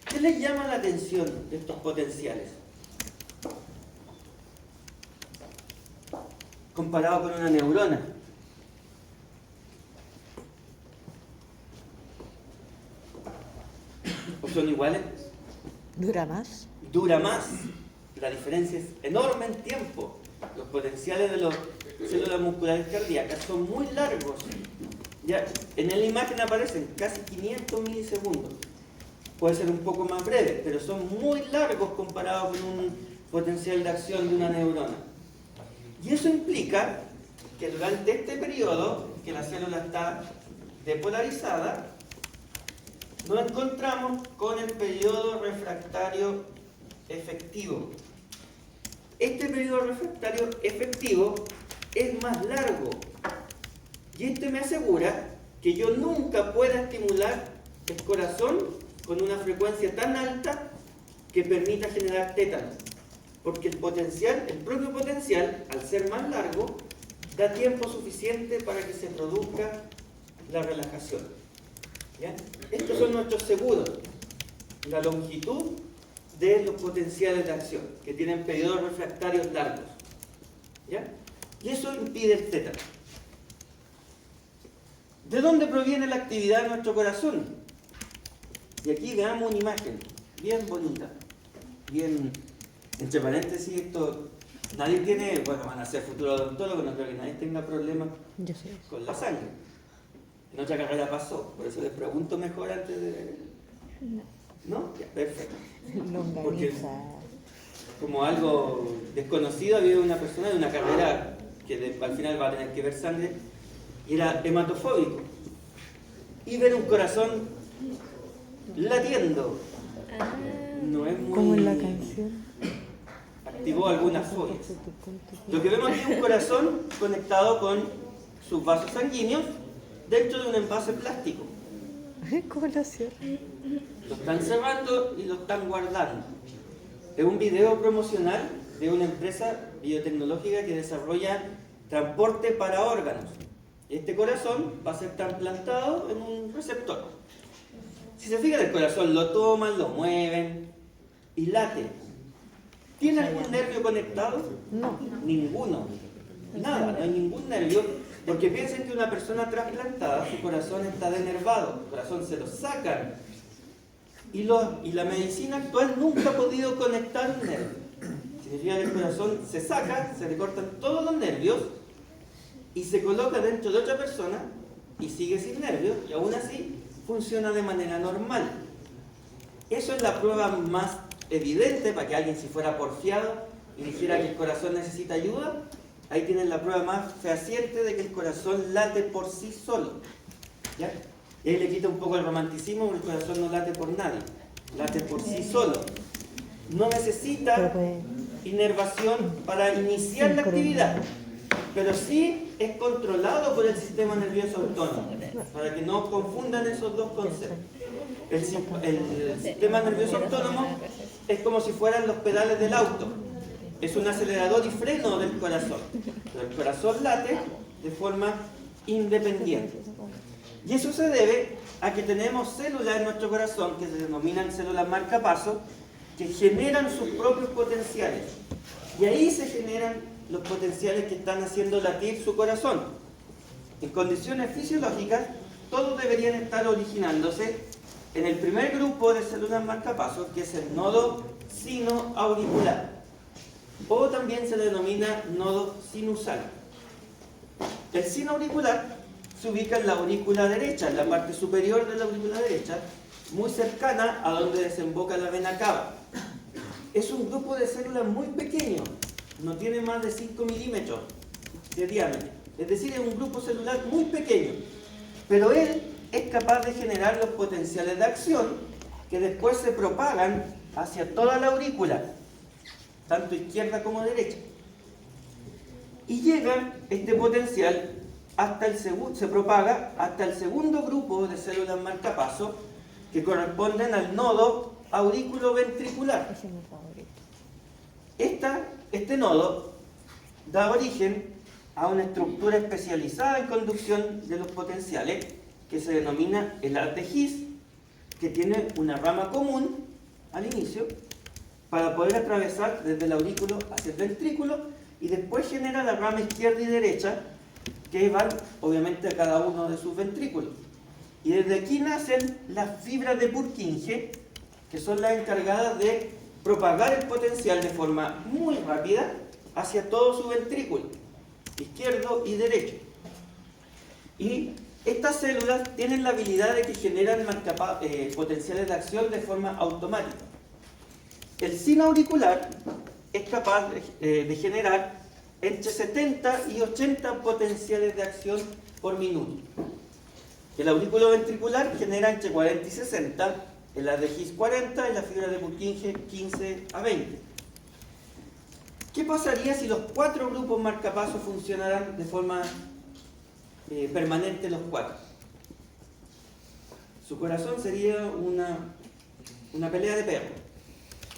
¿Qué les llama la atención de estos potenciales? Comparado con una neurona. ¿O son iguales? ¿Dura más? Dura más. La diferencia es enorme en tiempo. Los potenciales de las células musculares cardíacas son muy largos. Ya, en la imagen aparecen casi 500 milisegundos. Puede ser un poco más breve, pero son muy largos comparados con un potencial de acción de una neurona. Y eso implica que durante este periodo, que la célula está depolarizada, nos encontramos con el periodo refractario efectivo. Este periodo refractario efectivo es más largo y esto me asegura que yo nunca pueda estimular el corazón con una frecuencia tan alta que permita generar tétano, porque el propio potencial, al ser más largo, da tiempo suficiente para que se produzca la relajación. ¿Ya? Estos son nuestros seguros, la longitud de los potenciales de acción, que tienen periodos refractarios largos. ¿Ya? Y eso impide el tétano. ¿De dónde proviene la actividad de nuestro corazón? Y aquí veamos una imagen bien bonita, bien, entre paréntesis, esto, nadie tiene, bueno, van a ser futuros odontólogos, no creo que nadie tenga problemas Yo sé. con la sangre. En otra carrera pasó, por eso les pregunto mejor antes de... ¿No? Ya, perfecto. Porque como algo desconocido había una persona de una carrera que al final va a tener que ver sangre y era hematofóbico. Y ver un corazón latiendo no es muy... Como en la canción. Activó algunas fobias. Lo que vemos aquí es un corazón conectado con sus vasos sanguíneos dentro de un envase plástico. ¿Cómo lo cierran? Lo están cerrando y lo están guardando. Es un video promocional de una empresa biotecnológica que desarrolla transporte para órganos. Este corazón va a ser trasplantado en un receptor. Si se fijan, el corazón lo toman, lo mueven y late. ¿Tiene algún nervio conectado? No. Ninguno. Nada, no hay ningún nervio. Porque piensen que una persona trasplantada, su corazón está denervado, el corazón se lo sacan. Y la medicina actual nunca ha podido conectar un nervio. Significa que el corazón se saca, se le cortan todos los nervios y se coloca dentro de otra persona y sigue sin nervios y aún así funciona de manera normal. Eso es la prueba más evidente para que alguien, si fuera porfiado y dijera que el corazón necesita ayuda, ahí tienen la prueba más fehaciente de que el corazón late por sí solo. ¿Ya? Y ahí le quita un poco el romanticismo, porque el corazón no late por nadie, late por sí solo. No necesita inervación para iniciar la actividad, pero sí es controlado por el sistema nervioso autónomo, para que no confundan esos dos conceptos. El sistema nervioso autónomo es como si fueran los pedales del auto. es un acelerador y freno del corazón. Pero el corazón late de forma independiente. Y eso se debe a que tenemos células en nuestro corazón que se denominan células marcapasos, que generan sus propios potenciales. Y ahí se generan los potenciales que están haciendo latir su corazón. En condiciones fisiológicas, todos deberían estar originándose en el primer grupo de células marcapasos, que es el nodo sinoauricular, o también se le denomina nodo sinusal. El sinoauricular se ubica en la aurícula derecha, en la parte superior de la aurícula derecha, muy cercana a donde desemboca la vena cava. Es un grupo de células muy pequeño, no tiene más de 5 milímetros de diámetro, es decir, es un grupo celular muy pequeño, pero él es capaz de generar los potenciales de acción que después se propagan hacia toda la aurícula, tanto izquierda como derecha. Y llega este potencial hasta se propaga hasta el segundo grupo de células marcapasos, que corresponden al nodo aurículo-ventricular. Ese es mi favorito. Este nodo da origen a una estructura especializada en conducción de los potenciales que se denomina el haz de His, que tiene una rama común al inicio para poder atravesar desde el aurículo hacia el ventrículo, y después genera la rama izquierda y derecha que van obviamente a cada uno de sus ventrículos. Y desde aquí nacen las fibras de Purkinje, que son las encargadas de propagar el potencial de forma muy rápida hacia todo su ventrículo, izquierdo y derecho. Y estas células tienen la habilidad de que generan potenciales de acción de forma automática. El sinoauricular es capaz de generar entre 70 y 80 potenciales de acción por minuto. El aurículo ventricular genera entre 40 y 60, el haz de His 40 y la fibra de Purkinje 15 a 20. ¿Qué pasaría si los 4 grupos marcapasos funcionaran de forma permanente los 4? Su corazón sería una pelea de perros,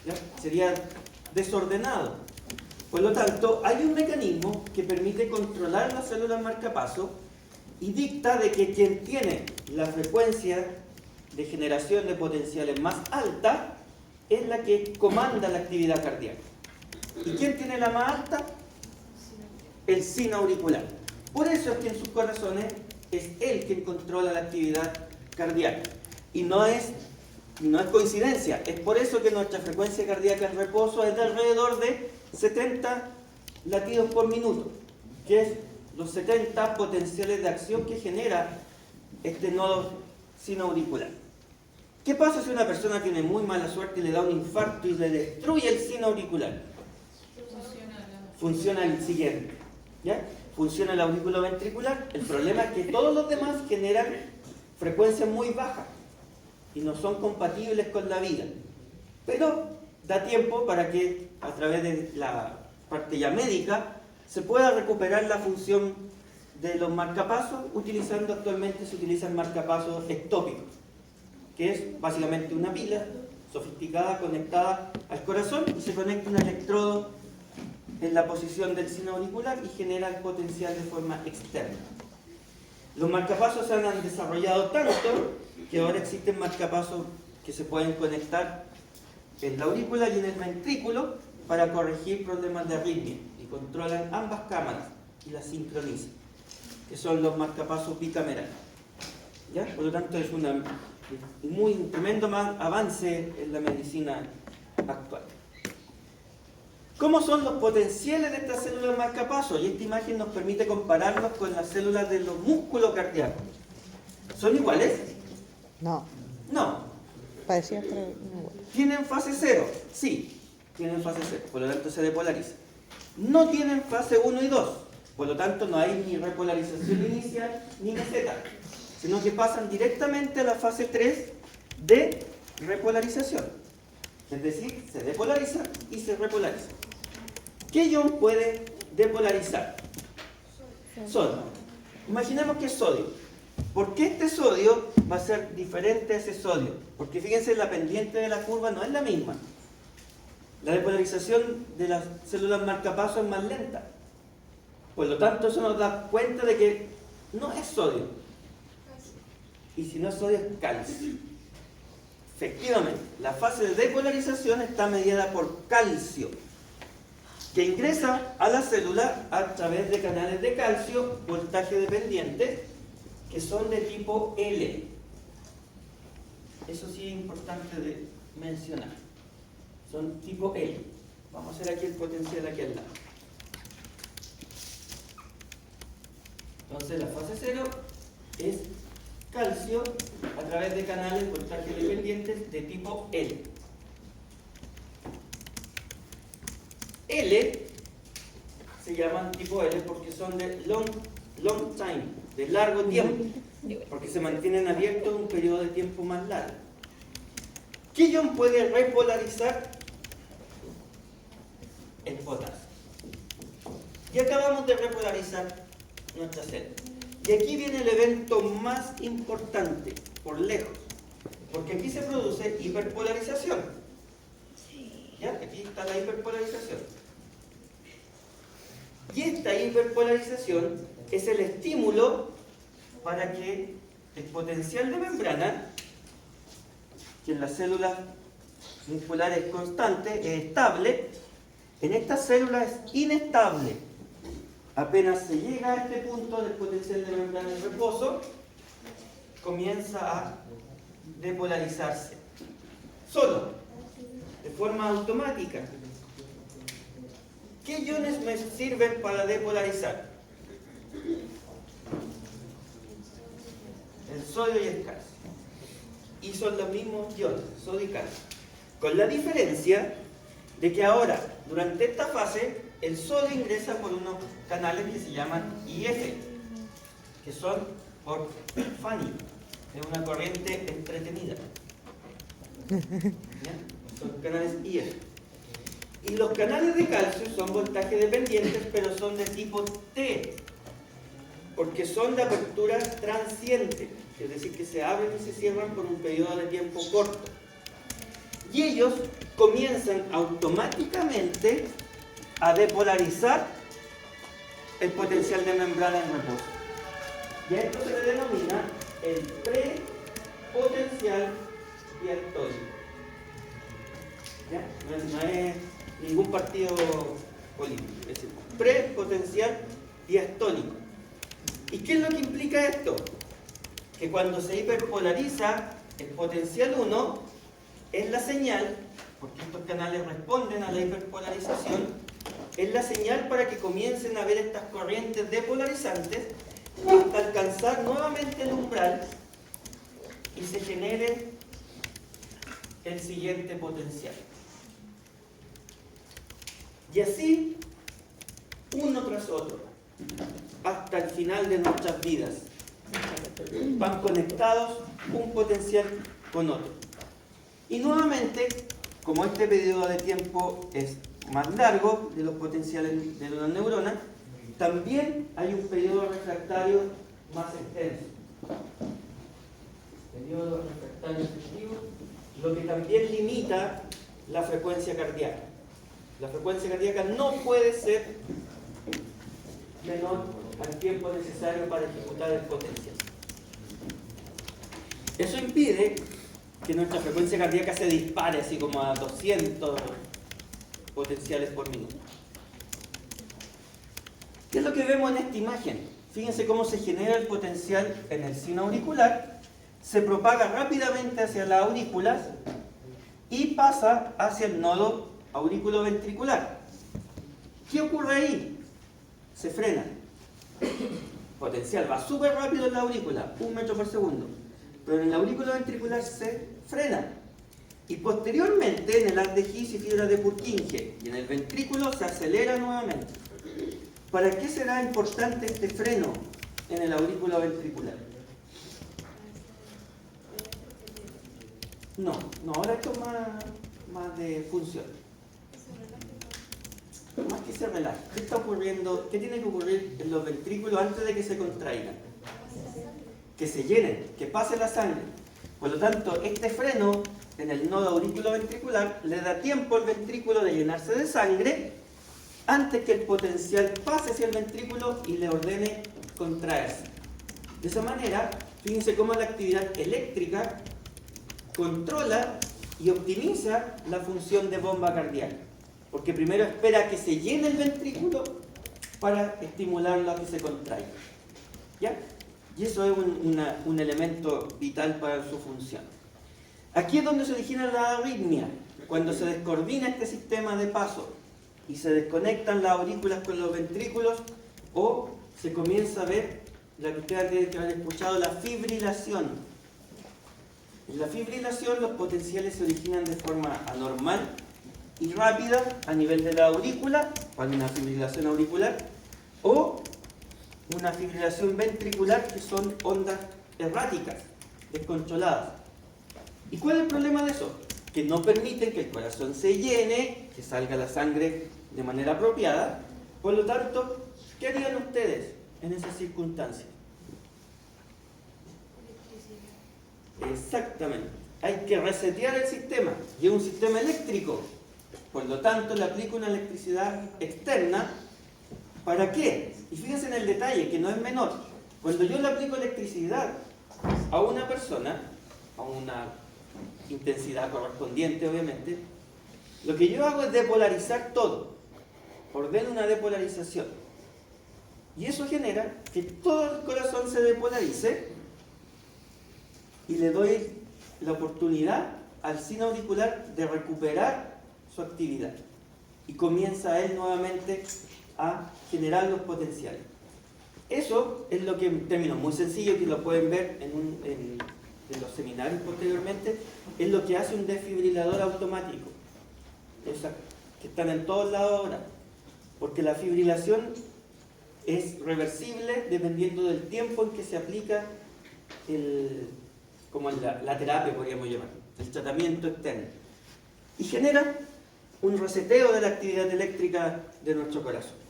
¿ya? Sería desordenado. Por lo tanto, hay un mecanismo que permite controlar las células marcapasos y dicta de que quien tiene la frecuencia de generación de potenciales más alta es la que comanda la actividad cardíaca. ¿Y quién tiene la más alta? El sinoauricular. Por eso es que en sus corazones es él quien controla la actividad cardíaca. Y no es coincidencia, es por eso que nuestra frecuencia cardíaca en reposo es de alrededor de 70 latidos por minuto, que es los 70 potenciales de acción que genera este nodo sinoauricular. ¿Qué pasa si una persona tiene muy mala suerte y le da un infarto y le destruye el sinoauricular? Funciona el siguiente, ¿ya? Funciona el aurículo ventricular. El problema es que todos los demás generan frecuencias muy bajas y no son compatibles con la vida. Pero da tiempo para que a través de la parte ya médica se pueda recuperar la función de los marcapasos actualmente se utilizan marcapasos ectópicos, que es básicamente una pila sofisticada conectada al corazón y se conecta un electrodo en la posición del sinoauricular y genera el potencial de forma externa. Los marcapasos se han desarrollado tanto que ahora existen marcapasos que se pueden conectar en la aurícula y en el ventrículo para corregir problemas de arritmia y controlan ambas cámaras y las sincronizan, que son los marcapasos bicamerales. ¿Ya? Por lo tanto es un tremendo avance en la medicina actual. ¿Cómo son los potenciales de estas células marcapasos? Y esta imagen nos permite compararlos con las células de los músculos cardíacos. ¿Son iguales? No, No. parecía pero no igual. ¿Tienen fase 0? Sí, tienen fase 0, por lo tanto se depolariza. No tienen fase 1 y 2, por lo tanto no hay ni repolarización inicial ni meseta, sino que pasan directamente a la fase 3 de repolarización. Es decir, se depolariza y se repolariza. ¿Qué ion puede depolarizar? Sodio. Imaginemos que es sodio. ¿Por qué este sodio va a ser diferente a ese sodio? Porque fíjense, la pendiente de la curva no es la misma. La depolarización de las células marcapaso es más lenta. Por lo tanto, eso nos da cuenta de que no es sodio. Y si no es sodio, es calcio. Efectivamente, la fase de depolarización está mediada por calcio, que ingresa a la célula a través de canales de calcio, voltaje dependiente, que son de tipo L. Eso sí es importante de mencionar. Son tipo L. Vamos a hacer aquí el potencial aquí al lado. Entonces la fase 0 es calcio a través de canales voltaje dependientes de tipo L. L se llaman tipo L porque son de long time, de largo tiempo, porque se mantienen abiertos un periodo de tiempo más largo. ¿Qué ion puede repolarizar? El potasio. Y acabamos de repolarizar nuestra célula. Y aquí viene el evento más importante, por lejos, porque aquí se produce hiperpolarización. ¿Ya? Aquí está la hiperpolarización. Y esta hiperpolarización es el estímulo para que el potencial de membrana, que en las células musculares constante, es estable, en estas células es inestable. Apenas se llega a este punto del potencial de membrana en reposo, comienza a depolarizarse. Solo, de forma automática. ¿Qué iones me sirven para depolarizar? El sodio y el calcio. Y son los mismos iones, sodio y calcio. Con la diferencia de que ahora, durante esta fase, el sodio ingresa por unos canales que se llaman IF, que son por Fanny, es una corriente entretenida. ¿Ya? Son canales IF. Y los canales de calcio son voltaje dependientes, pero son de tipo T, porque son de apertura transiente, es decir, que se abren y se cierran por un periodo de tiempo corto. Y ellos comienzan automáticamente a depolarizar el potencial de membrana en reposo. Y a esto se le denomina el prepotencial diastólico. ¿Ya? No es ningún partido político, es decir, prepotencial diastólico. ¿Y qué es lo que implica esto? Que cuando se hiperpolariza el potencial 1 es la señal, porque estos canales responden a la hiperpolarización, es la señal para que comiencen a haber estas corrientes depolarizantes hasta alcanzar nuevamente el umbral y se genere el siguiente potencial. Y así, uno tras otro, hasta el final de nuestras vidas, van conectados un potencial con otro. Y nuevamente, como este periodo de tiempo es más largo de los potenciales de una neurona, también hay un periodo refractario más extenso. Periodo refractario efectivo, lo que también limita la frecuencia cardíaca. La frecuencia cardíaca no puede ser menor al tiempo necesario para ejecutar el potencial. Eso impide que nuestra frecuencia cardíaca se dispare así como a 200 potenciales por minuto. ¿Qué es lo que vemos en esta imagen? Fíjense cómo se genera el potencial en el sino auricular, se propaga rápidamente hacia las aurículas y pasa hacia el nodo auriculoventricular. ¿Qué ocurre ahí? Se frena. Potencial va súper rápido en la aurícula, 1 metro por segundo, pero en el auriculoventricular se frena. Y posteriormente en el haz de His y fibras de Purkinje y en el ventrículo se acelera nuevamente. ¿Para qué será importante este freno en el aurículo ventricular? No, ahora esto es más de función. Más que se relaje. ¿Qué está ocurriendo? ¿Qué tiene que ocurrir en los ventrículos antes de que se contraigan? Que se llenen, que pase la sangre. Por lo tanto, este freno en el nodo auriculoventricular, le da tiempo al ventrículo de llenarse de sangre antes que el potencial pase hacia el ventrículo y le ordene contraerse. De esa manera, fíjense cómo la actividad eléctrica controla y optimiza la función de bomba cardíaca. Porque primero espera que se llene el ventrículo para estimularlo a que se contraiga. ¿Ya? Y eso es un elemento vital para su función. Aquí es donde se origina la arritmia, cuando se descoordina este sistema de paso y se desconectan las aurículas con los ventrículos, o se comienza a ver la que ustedes tienen que haber escuchado, la fibrilación. En la fibrilación los potenciales se originan de forma anormal y rápida a nivel de la aurícula, cuando una fibrilación auricular, o una fibrilación ventricular, que son ondas erráticas, descontroladas. ¿Y cuál es el problema de eso? Que no permiten que el corazón se llene, que salga la sangre de manera apropiada. Por lo tanto, ¿qué harían ustedes en esas circunstancias? Exactamente. Hay que resetear el sistema. Y es un sistema eléctrico. Por lo tanto, le aplico una electricidad externa. ¿Para qué? Y fíjense en el detalle, que no es menor. Cuando yo le aplico electricidad a una persona, a una intensidad correspondiente, obviamente, lo que yo hago es depolarizar todo. Ordeno una depolarización. Y eso genera que todo el corazón se depolarice y le doy la oportunidad al sino auricular de recuperar su actividad. Y comienza él nuevamente a generar los potenciales. Eso es lo que, en términos muy sencillos, que lo pueden ver en los seminarios posteriormente, es lo que hace un desfibrilador automático. Esas que están en todos lados ahora. Porque la fibrilación es reversible dependiendo del tiempo en que se aplica como la terapia, podríamos llamar, el tratamiento externo. Y genera un reseteo de la actividad eléctrica de nuestro corazón.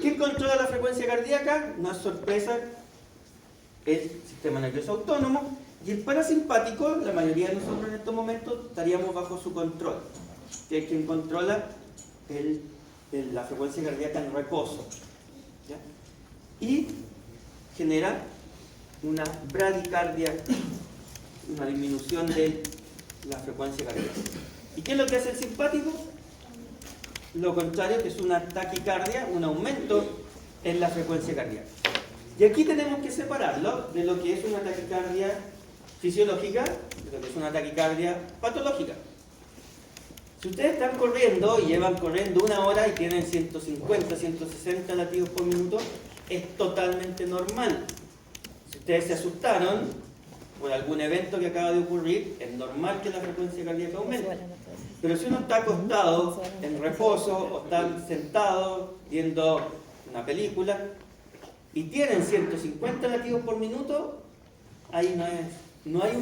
¿Quién controla la frecuencia cardíaca? No es sorpresa, el sistema nervioso autónomo. Y el parasimpático, la mayoría de nosotros en estos momentos estaríamos bajo su control, que es quien controla la frecuencia cardíaca en reposo. ¿Ya? Y genera una bradicardia, una disminución de la frecuencia cardíaca. ¿Y qué es lo que hace el simpático? Lo contrario, que es una taquicardia, un aumento en la frecuencia cardíaca. Y aquí tenemos que separarlo de lo que es una taquicardia fisiológica, de lo que es una taquicardia patológica. Si ustedes están corriendo y llevan corriendo 1 hora y tienen 150, 160 latidos por minuto, es totalmente normal. Si ustedes se asustaron por algún evento que acaba de ocurrir, es normal que la frecuencia cardíaca aumente. Pero si uno está acostado, en reposo, o están sentados viendo una película y tienen 150 latidos por minuto, ahí no hay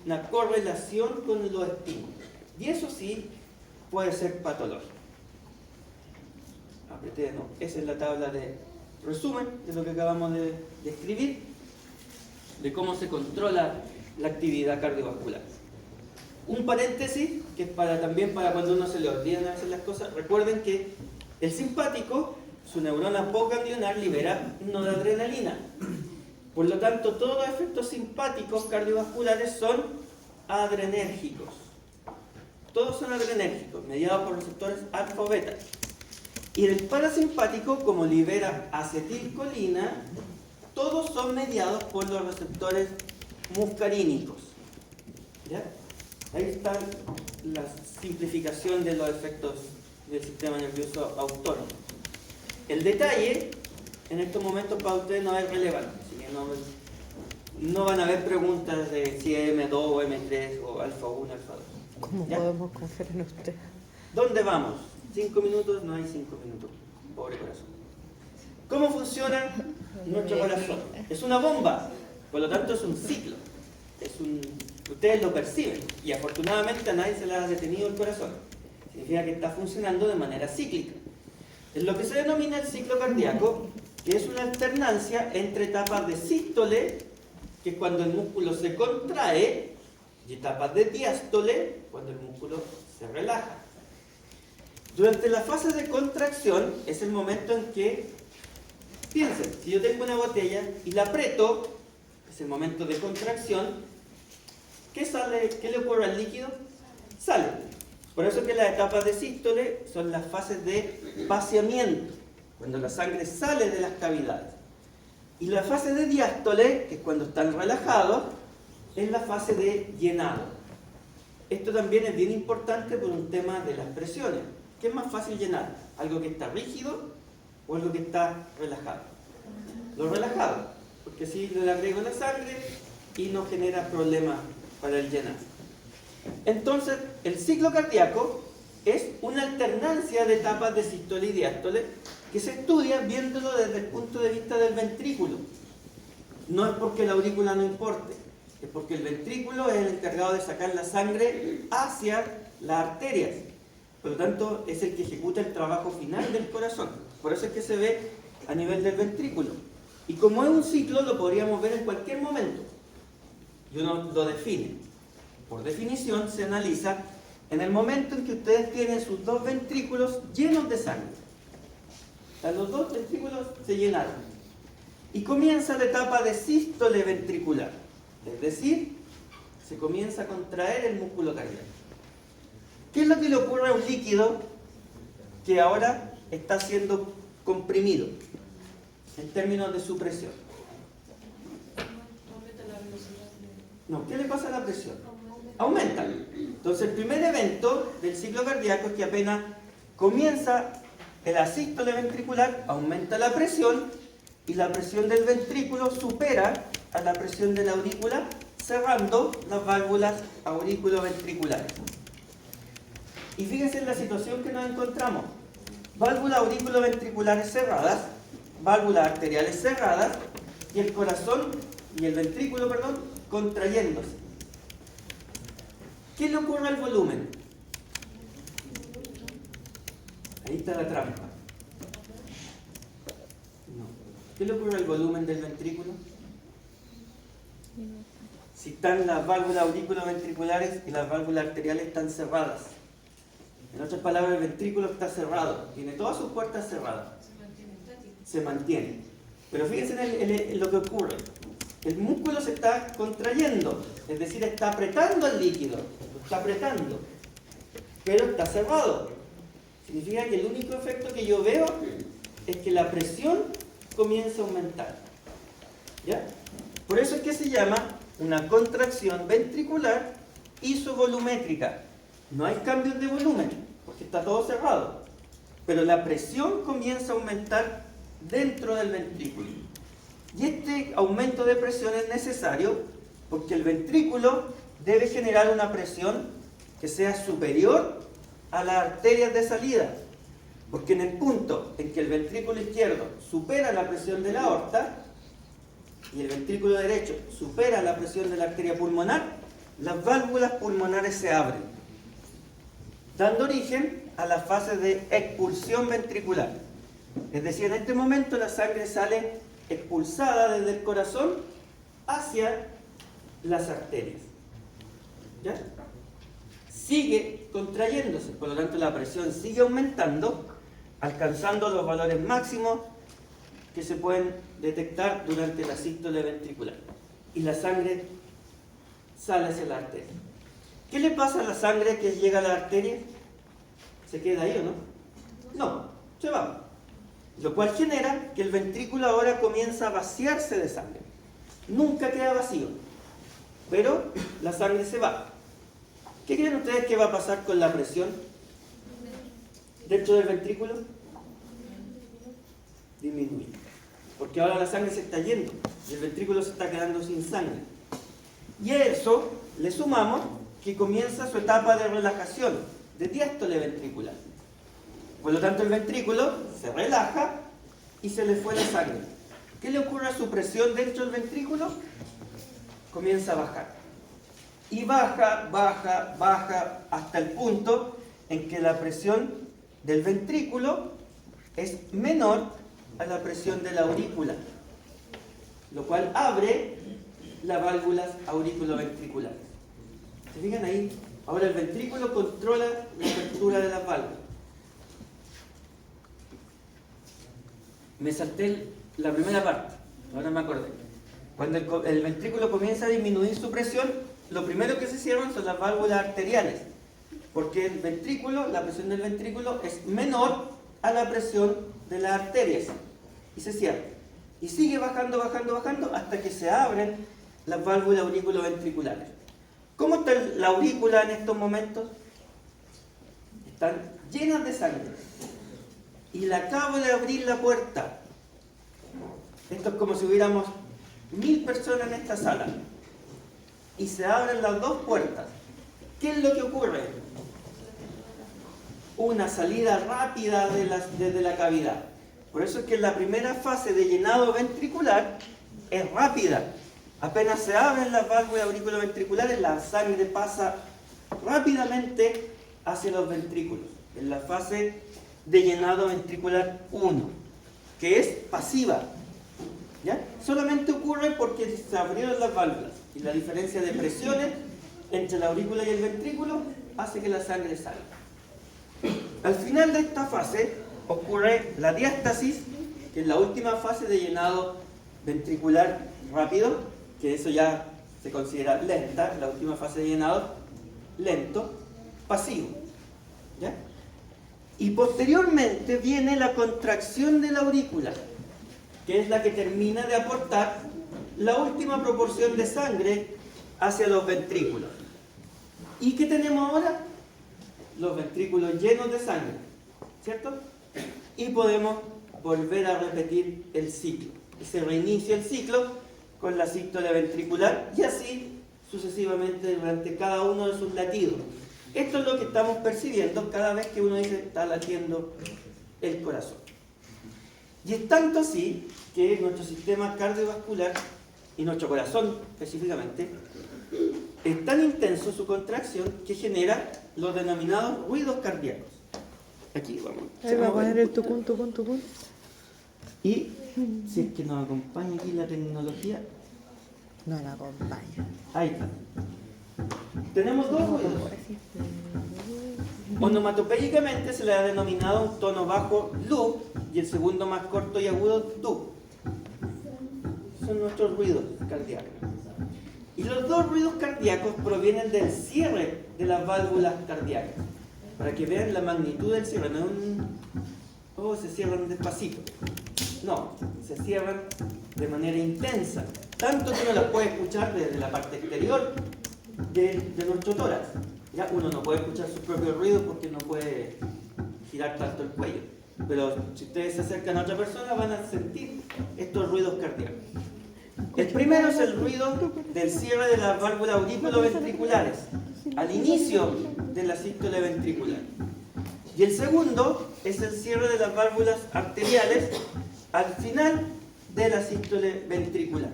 una correlación con los estímulos. Y eso sí puede ser patológico. Apreté de nuevo. Esa es la tabla de resumen de lo que acabamos de escribir, de cómo se controla la actividad cardiovascular. Un paréntesis, que es también para cuando uno se le olvidan hacer las cosas. Recuerden que el simpático, su neurona postganglionar, libera noradrenalina. Por lo tanto, todos los efectos simpáticos cardiovasculares son adrenérgicos. Todos son adrenérgicos, mediados por receptores alfa o beta. Y el parasimpático, como libera acetilcolina, todos son mediados por los receptores muscarínicos. ¿Ya? Ahí está la simplificación de los efectos del sistema nervioso autónomo. El detalle, en estos momentos para ustedes no es relevante, así que no van a haber preguntas de si es M2 o M3 o alfa 1, alfa 2. ¿Cómo ¿Ya? podemos confiar en usted? ¿Dónde vamos? 5 minutos, no hay 5 minutos. Pobre corazón. ¿Cómo funciona nuestro corazón? Es una bomba, por lo tanto es un ciclo. Ustedes lo perciben y afortunadamente a nadie se le ha detenido el corazón. Significa que está funcionando de manera cíclica. Es lo que se denomina el ciclo cardíaco, que es una alternancia entre etapas de sístole, que es cuando el músculo se contrae, y etapas de diástole cuando el músculo se relaja. Durante la fase de contracción es el momento en que, piensen, si yo tengo una botella y la aprieto, es el momento de contracción, ¿qué sale? ¿Qué le ocurre al líquido? Sale. Por eso que las etapas de sístole son las fases de vaciamiento, cuando la sangre sale de las cavidades. Y la fase de diástole, que es cuando están relajados, es la fase de llenado. Esto también es bien importante por un tema de las presiones. ¿Qué es más fácil llenar? ¿Algo que está rígido o algo que está relajado? Lo relajado, porque así le agrego la sangre y no genera problemas para el llenar. Entonces, el ciclo cardíaco es una alternancia de etapas de sístole y diástole que se estudia viéndolo desde el punto de vista del ventrículo. No es porque la aurícula no importe, es porque el ventrículo es el encargado de sacar la sangre hacia las arterias. Por lo tanto, es el que ejecuta el trabajo final del corazón. Por eso es que se ve a nivel del ventrículo. Y como es un ciclo, lo podríamos ver en cualquier momento. Y uno lo define. Por definición, se analiza en el momento en que ustedes tienen sus dos ventrículos llenos de sangre. Los dos ventrículos se llenaron. Y comienza la etapa de sístole ventricular. Es decir, se comienza a contraer el músculo cardíaco. ¿Qué es lo que le ocurre a un líquido que ahora está siendo comprimido en términos de su presión? No, ¿qué le pasa a la presión? Aumenta. Entonces el primer evento del ciclo cardíaco es que apenas comienza la sístole ventricular, aumenta la presión y la presión del ventrículo supera a la presión de la aurícula, cerrando las válvulas auriculoventriculares. Y fíjense en la situación que nos encontramos. Válvulas auriculoventriculares cerradas, válvulas arteriales cerradas y el corazón y el ventrículo, contrayéndose. ¿Qué le ocurre al volumen? Ahí está la trampa. No. ¿Qué le ocurre al volumen del ventrículo? Si están las válvulas auriculoventriculares y las válvulas arteriales están cerradas. En otras palabras, el ventrículo está cerrado, tiene todas sus puertas cerradas. Se mantiene. Pero fíjense en lo que ocurre. El músculo se está contrayendo, es decir, está apretando el líquido, lo está apretando, pero está cerrado. Significa que el único efecto que yo veo es que la presión comienza a aumentar. ¿Ya? Por eso es que se llama una contracción ventricular isovolumétrica. No hay cambios de volumen, porque está todo cerrado. Pero la presión comienza a aumentar dentro del ventrículo. Y este aumento de presión es necesario porque el ventrículo debe generar una presión que sea superior a las arterias de salida. Porque en el punto en que el ventrículo izquierdo supera la presión de la aorta y el ventrículo derecho supera la presión de la arteria pulmonar, las válvulas pulmonares se abren, dando origen a la fase de expulsión ventricular. Es decir, en este momento la sangre sale expulsada desde el corazón hacia las arterias. ¿Ya? Sigue contrayéndose, por lo tanto la presión sigue aumentando, alcanzando los valores máximos que se pueden detectar durante la sístole ventricular. Y la sangre sale hacia la arteria. ¿Qué le pasa a la sangre que llega a la arteria? ¿Se queda ahí o no? No, se va. Lo cual genera que el ventrículo ahora comienza a vaciarse de sangre. Nunca queda vacío, pero la sangre se va. ¿Qué creen ustedes que va a pasar con la presión dentro del ventrículo? Disminuye. Porque ahora la sangre se está yendo y el ventrículo se está quedando sin sangre. Y a eso le sumamos que comienza su etapa de relajación, de diástole ventricular. Por lo tanto, el ventrículo se relaja y se le fue la sangre. ¿Qué le ocurre a su presión dentro del ventrículo? Comienza a bajar. Y baja, baja, baja, hasta el punto en que la presión del ventrículo es menor a la presión de la aurícula, lo cual abre las válvulas auriculoventriculares. ¿Se fijan ahí? Ahora el ventrículo controla la apertura de las válvulas. Me salté la primera parte, ahora me acordé. Cuando el ventrículo comienza a disminuir su presión, lo primero que se cierran son las válvulas arteriales, porque el ventrículo, la presión del ventrículo es menor a la presión de las arterias y se cierra. Y sigue bajando, bajando, bajando hasta que se abren las válvulas auriculoventriculares. ¿Cómo está la aurícula en estos momentos? Están llenas de sangre. Y le acabo de abrir la puerta. Esto es como si hubiéramos 1000 personas en esta sala. Y se abren las dos puertas. ¿Qué es lo que ocurre? Una salida rápida desde la cavidad. Por eso es que la primera fase de llenado ventricular es rápida. Apenas se abren las válvulas auriculoventriculares, la sangre pasa rápidamente hacia los ventrículos. En la fase de llenado ventricular 1, que es pasiva. ¿Ya? Solamente ocurre porque se abrieron las válvulas y la diferencia de presiones entre la aurícula y el ventrículo hace que la sangre salga. Al final de esta fase ocurre la diástasis, que es la última fase de llenado ventricular rápido, que eso ya se considera lenta, la última fase de llenado lento, pasivo. ¿Ya? Y posteriormente viene la contracción de la aurícula, que es la que termina de aportar la última proporción de sangre hacia los ventrículos. ¿Y qué tenemos ahora? Los ventrículos llenos de sangre, ¿cierto? Y podemos volver a repetir el ciclo. Y se reinicia el ciclo con la sístole ventricular y así sucesivamente durante cada uno de sus latidos. Esto es lo que estamos percibiendo cada vez que uno dice está latiendo el corazón. Y es tanto así que nuestro sistema cardiovascular y nuestro corazón específicamente es tan intenso su contracción que genera los denominados ruidos cardíacos. Aquí vamos. Ahí va a poner el tucún, tucún, tucún. Y si es que nos acompaña aquí la tecnología, No la acompaña. ahí está. Tenemos dos ruidos. Onomatopéyicamente se le ha denominado un tono bajo lu y el segundo más corto y agudo du. Son nuestros ruidos cardíacos. Y los dos ruidos cardíacos provienen del cierre de las válvulas cardíacas. Para que vean la magnitud del cierre, no es se cierran despacito. No, se cierran de manera intensa. Tanto que uno las puede escuchar desde la parte exterior de nuestro tórax. Ya uno no puede escuchar sus propios ruidos porque no puede girar tanto el cuello. Pero si ustedes se acercan a otra persona van a sentir estos ruidos cardíacos. El primero es el ruido del cierre de las válvulas auriculoventriculares al inicio de la sístole ventricular. Y el segundo es el cierre de las válvulas arteriales al final de la sístole ventricular.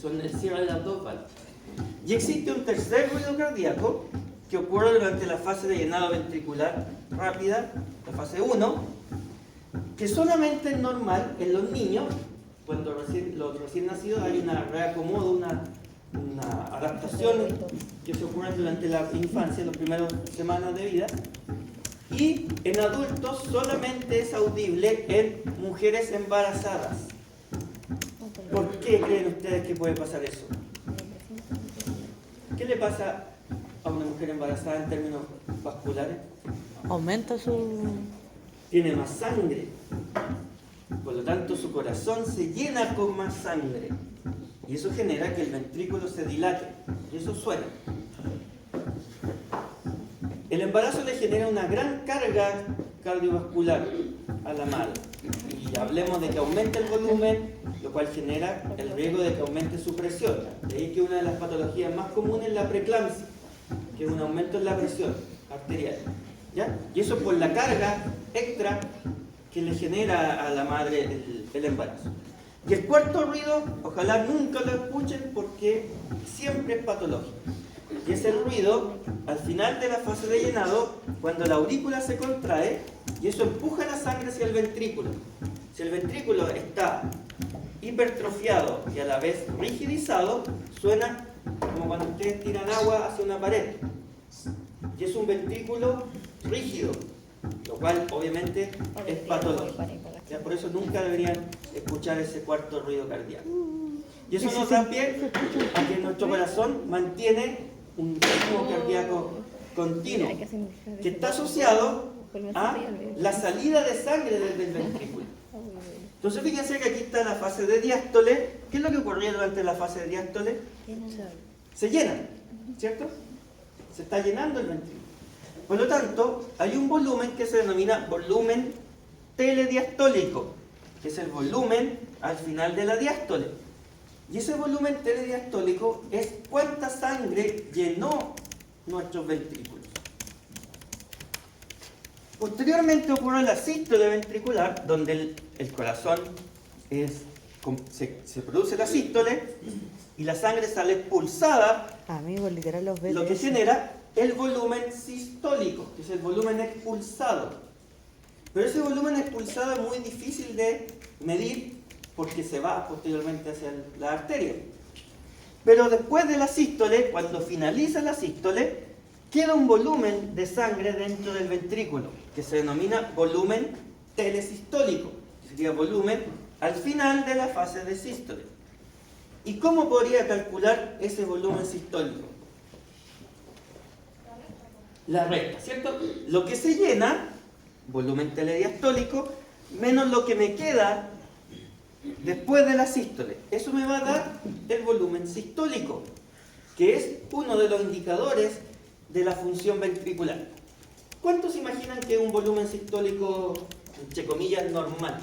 Son el cierre de las dos válvulas. Y existe un tercer ruido cardíaco que ocurre durante la fase de llenado ventricular rápida, la fase 1, que solamente es normal en los niños. Cuando los recién nacidos hay una reacomodo, una adaptación que se ocurre durante la infancia, las primeras semanas de vida. Y en adultos solamente es audible en mujeres embarazadas. ¿Por qué creen ustedes que puede pasar eso? ¿Qué le pasa a una mujer embarazada en términos vasculares? Aumenta su... Tiene más sangre. Por lo tanto, su corazón se llena con más sangre. Y eso genera que el ventrículo se dilate. Y eso suena. El embarazo le genera una gran carga cardiovascular a la madre. Y hablemos de que aumente el volumen, lo cual genera el riesgo de que aumente su presión. De ahí que una de las patologías más comunes es la preeclampsia, que es un aumento en la presión arterial. ¿Ya? Y eso por la carga extra que le genera a la madre el embarazo. Y el cuarto ruido, ojalá nunca lo escuchen porque siempre es patológico. Y es el ruido al final de la fase de llenado, cuando la aurícula se contrae y eso empuja la sangre hacia el ventrículo. Si el ventrículo está hipertrofiado y a la vez rigidizado, suena como cuando ustedes tiran agua hacia una pared. Y es un ventrículo rígido, lo cual obviamente es patológico. Ya, por eso nunca deberían escuchar ese cuarto ruido cardíaco. Y eso nos da pie a que nuestro corazón mantiene un ritmo cardíaco continuo, que está asociado a la salida de sangre desde el ventrículo. Entonces fíjense que aquí está la fase de diástole. ¿Qué es lo que ocurría durante la fase de diástole? Se llena, ¿cierto? Se está llenando el ventrículo. Por lo tanto, hay un volumen que se denomina volumen telediastólico, que es el volumen al final de la diástole. Y ese volumen telediastólico es cuánta sangre llenó nuestros ventrículos. Posteriormente ocurre la sístole ventricular, donde el corazón se produce la sístole y la sangre sale expulsada, Amigo, literal los ves. lo que genera el volumen sistólico, que es el volumen expulsado. Pero ese volumen expulsado es muy difícil de medir porque se va posteriormente hacia la arteria. Pero después de la sístole, cuando finaliza la sístole, queda un volumen de sangre dentro del ventrículo, que se denomina volumen telesistólico, que sería volumen al final de la fase de sístole. ¿Y cómo podría calcular ese volumen sistólico? La recta, ¿cierto? Lo que se llena, volumen telediastólico, menos lo que me queda después de la sístole. Eso me va a dar el volumen sistólico, que es uno de los indicadores de la función ventricular. ¿Cuántos imaginan que es un volumen sistólico, entre comillas, normal?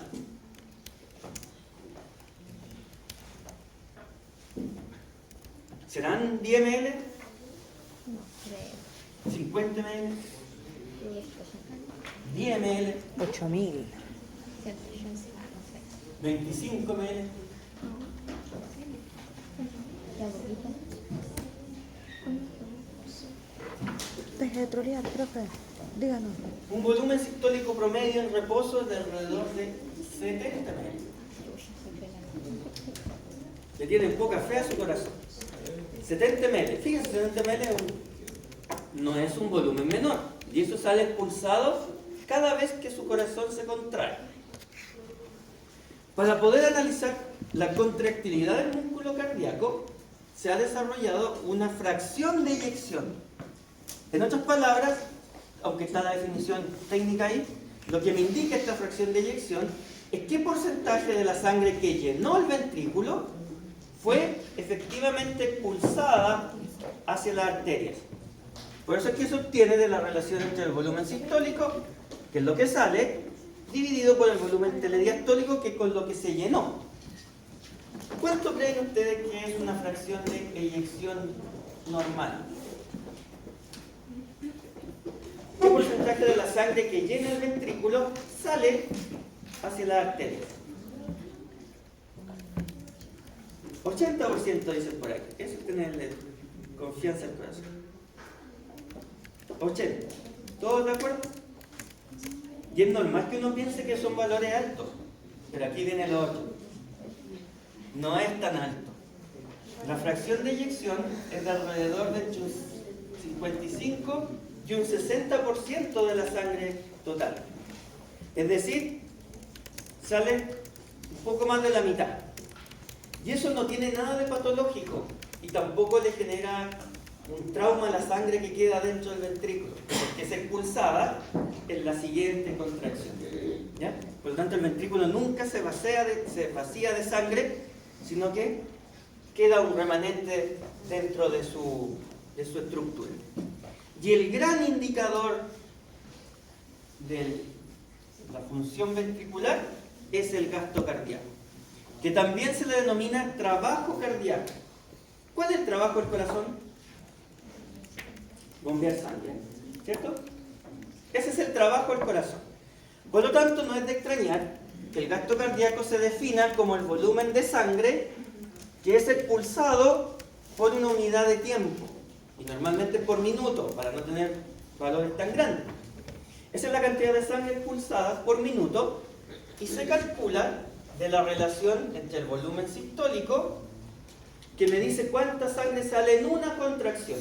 ¿Serán 10 ml? 50 ml, 10 ml, 8000. 25 ml. Deje de trolear, profe. Díganos. Un volumen sistólico promedio en reposo de alrededor de 70 ml. Le tienen poca fe a su corazón. 70 ml. Fíjense, 70 ml no es un volumen menor. Y eso sale expulsado cada vez que su corazón se contrae. Para poder analizar la contractilidad del músculo cardíaco, se ha desarrollado una fracción de eyección. En otras palabras, aunque está la definición técnica ahí, lo que me indica esta fracción de eyección es qué porcentaje de la sangre que llenó el ventrículo fue efectivamente expulsada hacia las arterias. Por eso es que se obtiene de la relación entre el volumen sistólico, que es lo que sale, dividido por el volumen telediastólico, que es con lo que se llenó. ¿Cuánto creen ustedes que es una fracción de eyección normal? ¿Qué porcentaje de la sangre que llena el ventrículo sale hacia las arterias? 80% dicen por aquí. Eso es tenerle confianza al corazón. 80. ¿Todos de acuerdo? Y es normal que uno piense que son valores altos, pero aquí viene lo otro. No es tan alto. La fracción de eyección es de alrededor de un 55 y un 60% de la sangre total. Es decir, sale un poco más de la mitad. Y eso no tiene nada de patológico y tampoco le genera un trauma a la sangre que queda dentro del ventrículo, porque es expulsada en la siguiente contracción. ¿Ya? Por lo tanto, el ventrículo nunca se vacía de sangre, sino que queda un remanente dentro de su estructura. Y el gran indicador de la función ventricular es el gasto cardíaco, que también se le denomina trabajo cardíaco. ¿Cuál es el trabajo del corazón? Bombear sangre, ¿cierto? Ese es el trabajo del corazón. Por lo tanto, no es de extrañar que el gasto cardíaco se defina como el volumen de sangre que es expulsado por una unidad de tiempo, y normalmente por minuto, para no tener valores tan grandes. Esa es la cantidad de sangre expulsada por minuto y se calcula de la relación entre el volumen sistólico que me dice cuánta sangre sale en una contracción,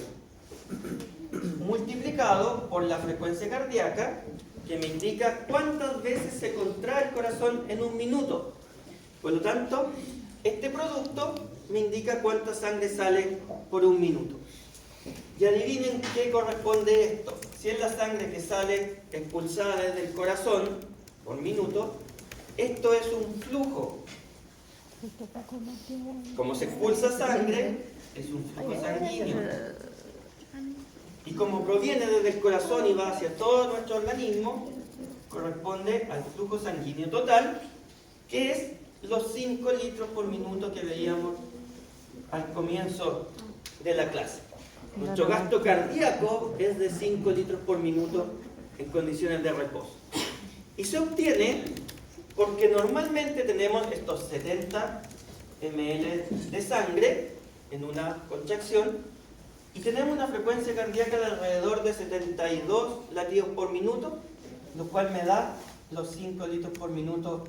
multiplicado por la frecuencia cardíaca, que me indica cuántas veces se contrae el corazón en un minuto. Por lo tanto, este producto me indica cuánta sangre sale por un minuto. Y adivinen qué corresponde esto. Si es la sangre que sale expulsada desde el corazón por minuto, esto es un flujo. Como se expulsa sangre, es un flujo sanguíneo. Y como proviene desde el corazón y va hacia todo nuestro organismo, corresponde al flujo sanguíneo total, que es los 5 litros por minuto que veíamos al comienzo de la clase. Nuestro gasto cardíaco es de 5 litros por minuto en condiciones de reposo. Y se obtiene porque normalmente tenemos estos 70 ml de sangre en una contracción y tenemos una frecuencia cardíaca de alrededor de 72 latidos por minuto, lo cual me da los 5 litros por minuto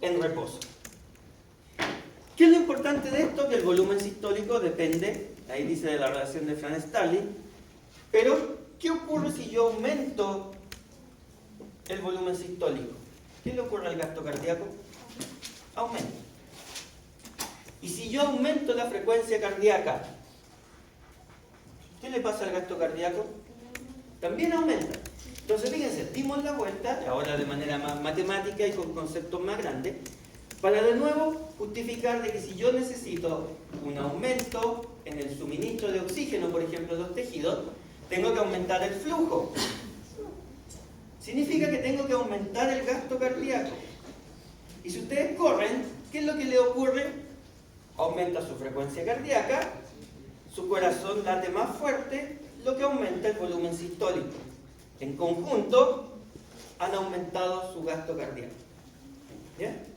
en reposo. ¿Qué es lo importante de esto? Que el volumen sistólico depende, ahí dice, de la relación de Franz-Starling, pero ¿qué ocurre si yo aumento el volumen sistólico? ¿Qué le ocurre al gasto cardíaco? Aumenta. Y si yo aumento la frecuencia cardíaca, ¿qué le pasa al gasto cardíaco? También aumenta. Entonces, fíjense, dimos la vuelta, ahora de manera más matemática y con conceptos más grandes, para de nuevo justificar de que si yo necesito un aumento en el suministro de oxígeno, por ejemplo, de los tejidos, tengo que aumentar el flujo. Significa que tengo que aumentar el gasto cardíaco. Y si ustedes corren, ¿qué es lo que le ocurre? Aumenta su frecuencia cardíaca, su corazón late más fuerte, lo que aumenta el volumen sistólico. En conjunto, han aumentado su gasto cardíaco. ¿Bien?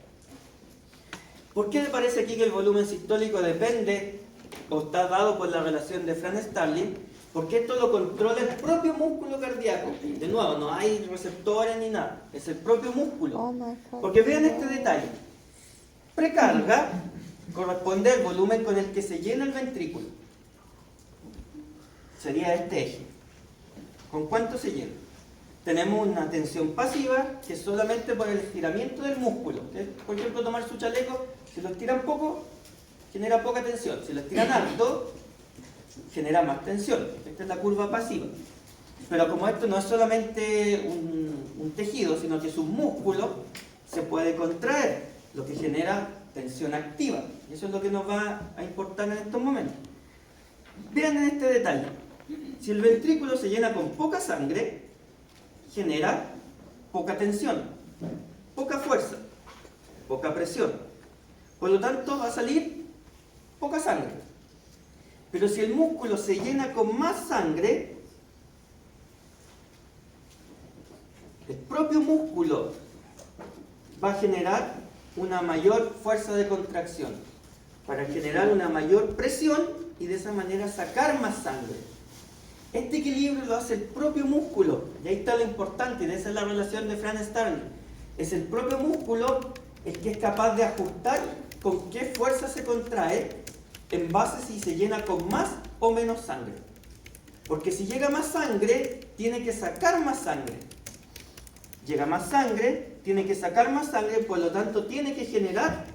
¿Por qué me parece aquí que el volumen sistólico depende o está dado por la relación de Franz-Starling? Porque esto lo controla el propio músculo cardíaco. De nuevo, no hay receptores ni nada, es el propio músculo. Porque vean este detalle. Precarga corresponde al volumen con el que se llena el ventrículo. Sería este eje. ¿Con cuánto se llena? Tenemos una tensión pasiva que es solamente por el estiramiento del músculo. Por ejemplo, tomar su chaleco, si lo estiran poco, genera poca tensión. Si lo estiran alto, genera más tensión. Esta es la curva pasiva. Pero como esto no es solamente un tejido, sino que es un músculo, se puede contraer, lo que genera tensión activa. Y eso es lo que nos va a importar en estos momentos. Vean en este detalle. Si el ventrículo se llena con poca sangre, genera poca tensión, poca fuerza, poca presión. Por lo tanto, va a salir poca sangre. Pero si el músculo se llena con más sangre, el propio músculo va a generar una mayor fuerza de contracción para generar una mayor presión y de esa manera sacar más sangre. Este equilibrio lo hace el propio músculo, y ahí está lo importante, y esa es la relación de Franz-Starling. Es el propio músculo el que es capaz de ajustar con qué fuerza se contrae en base si se llena con más o menos sangre. Porque si llega más sangre, tiene que sacar más sangre. Llega más sangre, tiene que sacar más sangre, por lo tanto tiene que generar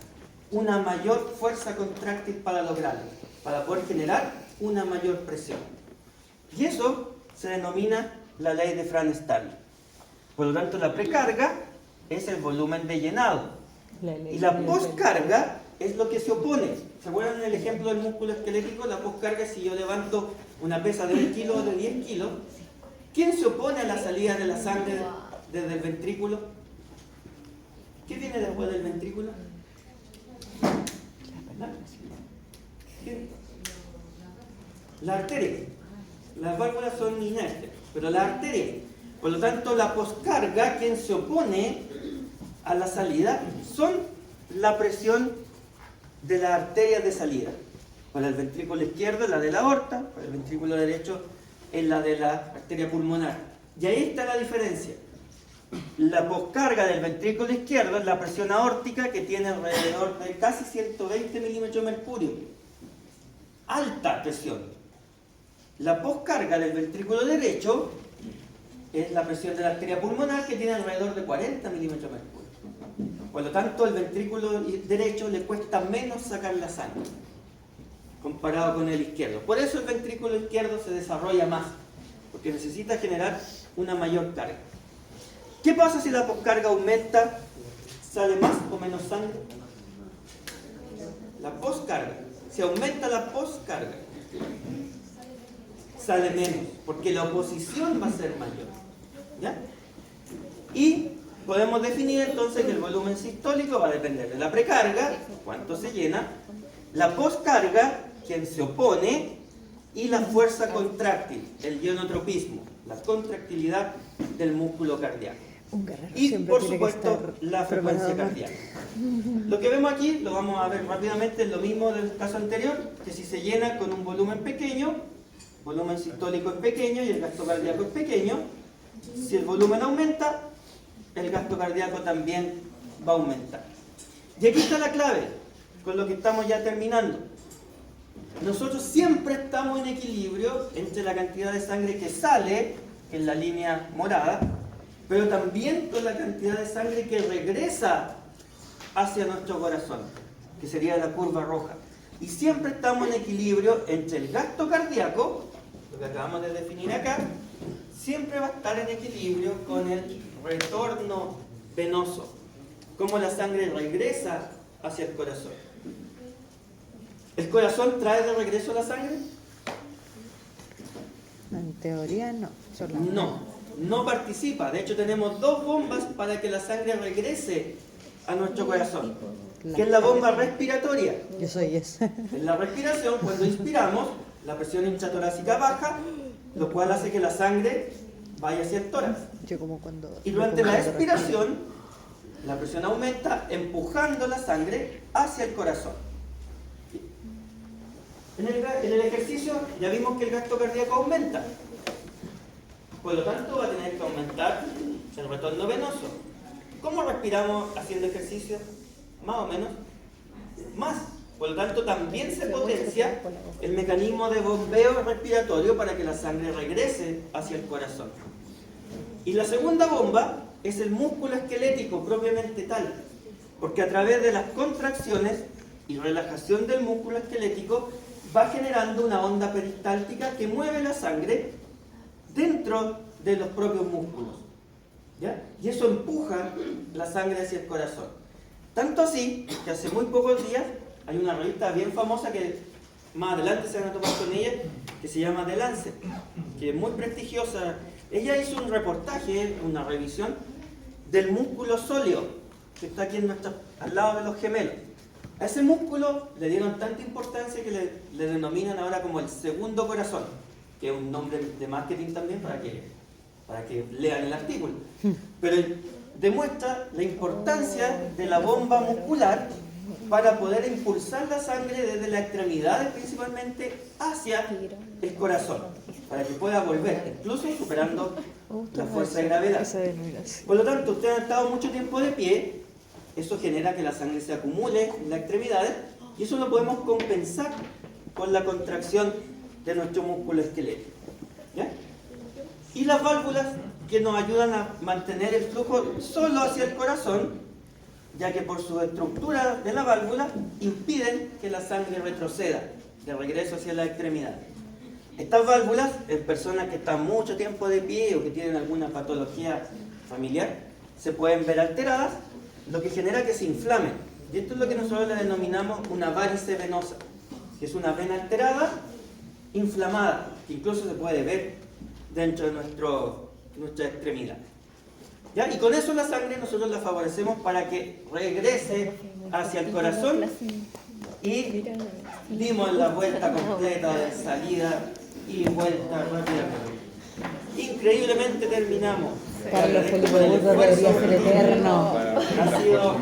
una mayor fuerza contráctil para lograrlo, para poder generar una mayor presión. Y eso se denomina la ley de Franz-Starling. Por lo tanto, la precarga es el volumen de llenado. Y la poscarga es lo que se opone. ¿Se acuerdan en el ejemplo del músculo esquelético? La poscarga es si yo levanto una pesa de 1 kilo o de 10 kilos. ¿Quién se opone a la salida de la sangre desde el ventrículo? ¿Qué viene después del ventrículo? ¿Qué? La arteria. Las válvulas son inertes, pero la arteria. Por lo tanto, la poscarga, quien se opone a la salida, son la presión de las arterias de salida. Para el ventrículo izquierdo es la de la aorta, para el ventrículo derecho es la de la arteria pulmonar. Y ahí está la diferencia. La poscarga del ventrículo izquierdo es la presión aórtica, que tiene alrededor de casi 120 milímetros de mercurio. alta presión. La poscarga del ventrículo derecho es la presión de la arteria pulmonar, que tiene alrededor de 40 milímetros de mercurio. Por lo tanto, el ventrículo derecho le cuesta menos sacar la sangre comparado con el izquierdo. Por eso el ventrículo izquierdo se desarrolla más, porque necesita generar una mayor carga. ¿Qué pasa si la poscarga aumenta? ¿Sale más o menos sangre? La poscarga. Si aumenta la poscarga, sale menos, porque la oposición va a ser mayor. ¿Ya? Y podemos definir entonces que el volumen sistólico va a depender de la precarga, cuánto se llena, la poscarga, quien se opone, y la fuerza contráctil, el ionotropismo, la contractilidad del músculo cardíaco. Un guerrero Y siempre por tiene que supuesto estar la frecuencia preparado. cardíaca. Lo que vemos aquí, lo vamos a ver rápidamente, es lo mismo del caso anterior, que si se llena con un volumen pequeño, volumen sistólico es pequeño y el gasto cardíaco es pequeño. Si el volumen aumenta, el gasto cardíaco también va a aumentar. Y aquí está la clave, con lo que estamos ya terminando. Nosotros siempre estamos en equilibrio entre la cantidad de sangre que sale, en la línea morada, pero también con la cantidad de sangre que regresa hacia nuestro corazón, que sería la curva roja. Y siempre estamos en equilibrio entre el gasto cardíaco, lo que acabamos de definir acá, siempre va a estar en equilibrio con el retorno venoso, cómo la sangre regresa hacia el corazón. ¿El corazón trae de regreso la sangre? En teoría no. No participa. De hecho, tenemos dos bombas para que la sangre regrese a nuestro corazón, que es la bomba respiratoria. Yo soy ese. En la respiración, cuando inspiramos, la presión intratorácica baja, lo cual hace que la sangre vaya hacia el tórax. Yo como cuando... Y durante la expiración, la presión aumenta, empujando la sangre hacia el corazón. En el ejercicio ya vimos que el gasto cardíaco aumenta. Por lo tanto, va a tener que aumentar el retorno venoso. ¿Cómo respiramos haciendo ejercicio? Más o menos. Más. Por lo tanto, también se potencia el mecanismo de bombeo respiratorio para que la sangre regrese hacia el corazón. Y la segunda bomba es el músculo esquelético propiamente tal, porque a través de las contracciones y relajación del músculo esquelético va generando una onda peristáltica que mueve la sangre dentro de los propios músculos. ¿Ya? Y eso empuja la sangre hacia el corazón. Tanto así que hace muy pocos días hay una revista bien famosa que más adelante se van a topar con ella, que se llama The Lancet, que es muy prestigiosa. Ella hizo un reportaje, una revisión del músculo sóleo, que está aquí al lado de los gemelos. A ese músculo le dieron tanta importancia que le denominan ahora como el segundo corazón, que es un nombre de marketing también para que lean el artículo. Pero demuestra la importancia de la bomba muscular para poder impulsar la sangre desde las extremidades principalmente hacia el corazón, para que pueda volver, incluso superando la fuerza de gravedad. Por lo tanto, ustedes han estado mucho tiempo de pie, eso genera que la sangre se acumule en las extremidades y eso lo podemos compensar con la contracción de nuestro músculo esquelético. ¿Ya? Y las válvulas que nos ayudan a mantener el flujo solo hacia el corazón, ya que por su estructura de la válvula impiden que la sangre retroceda de regreso hacia la extremidad. Estas válvulas, en personas que están mucho tiempo de pie o que tienen alguna patología familiar, se pueden ver alteradas, lo que genera que se inflamen. Y esto es lo que nosotros le denominamos una varice venosa, que es una vena alterada, inflamada, que incluso se puede ver dentro de nuestra extremidad. ¿Ya? Y con eso la sangre nosotros la favorecemos para que regrese hacia el corazón y dimos la vuelta completa de salida y vuelta rápidamente. Increíblemente terminamos. Carlos Felipe Burgos debería ser eterno. Ha sido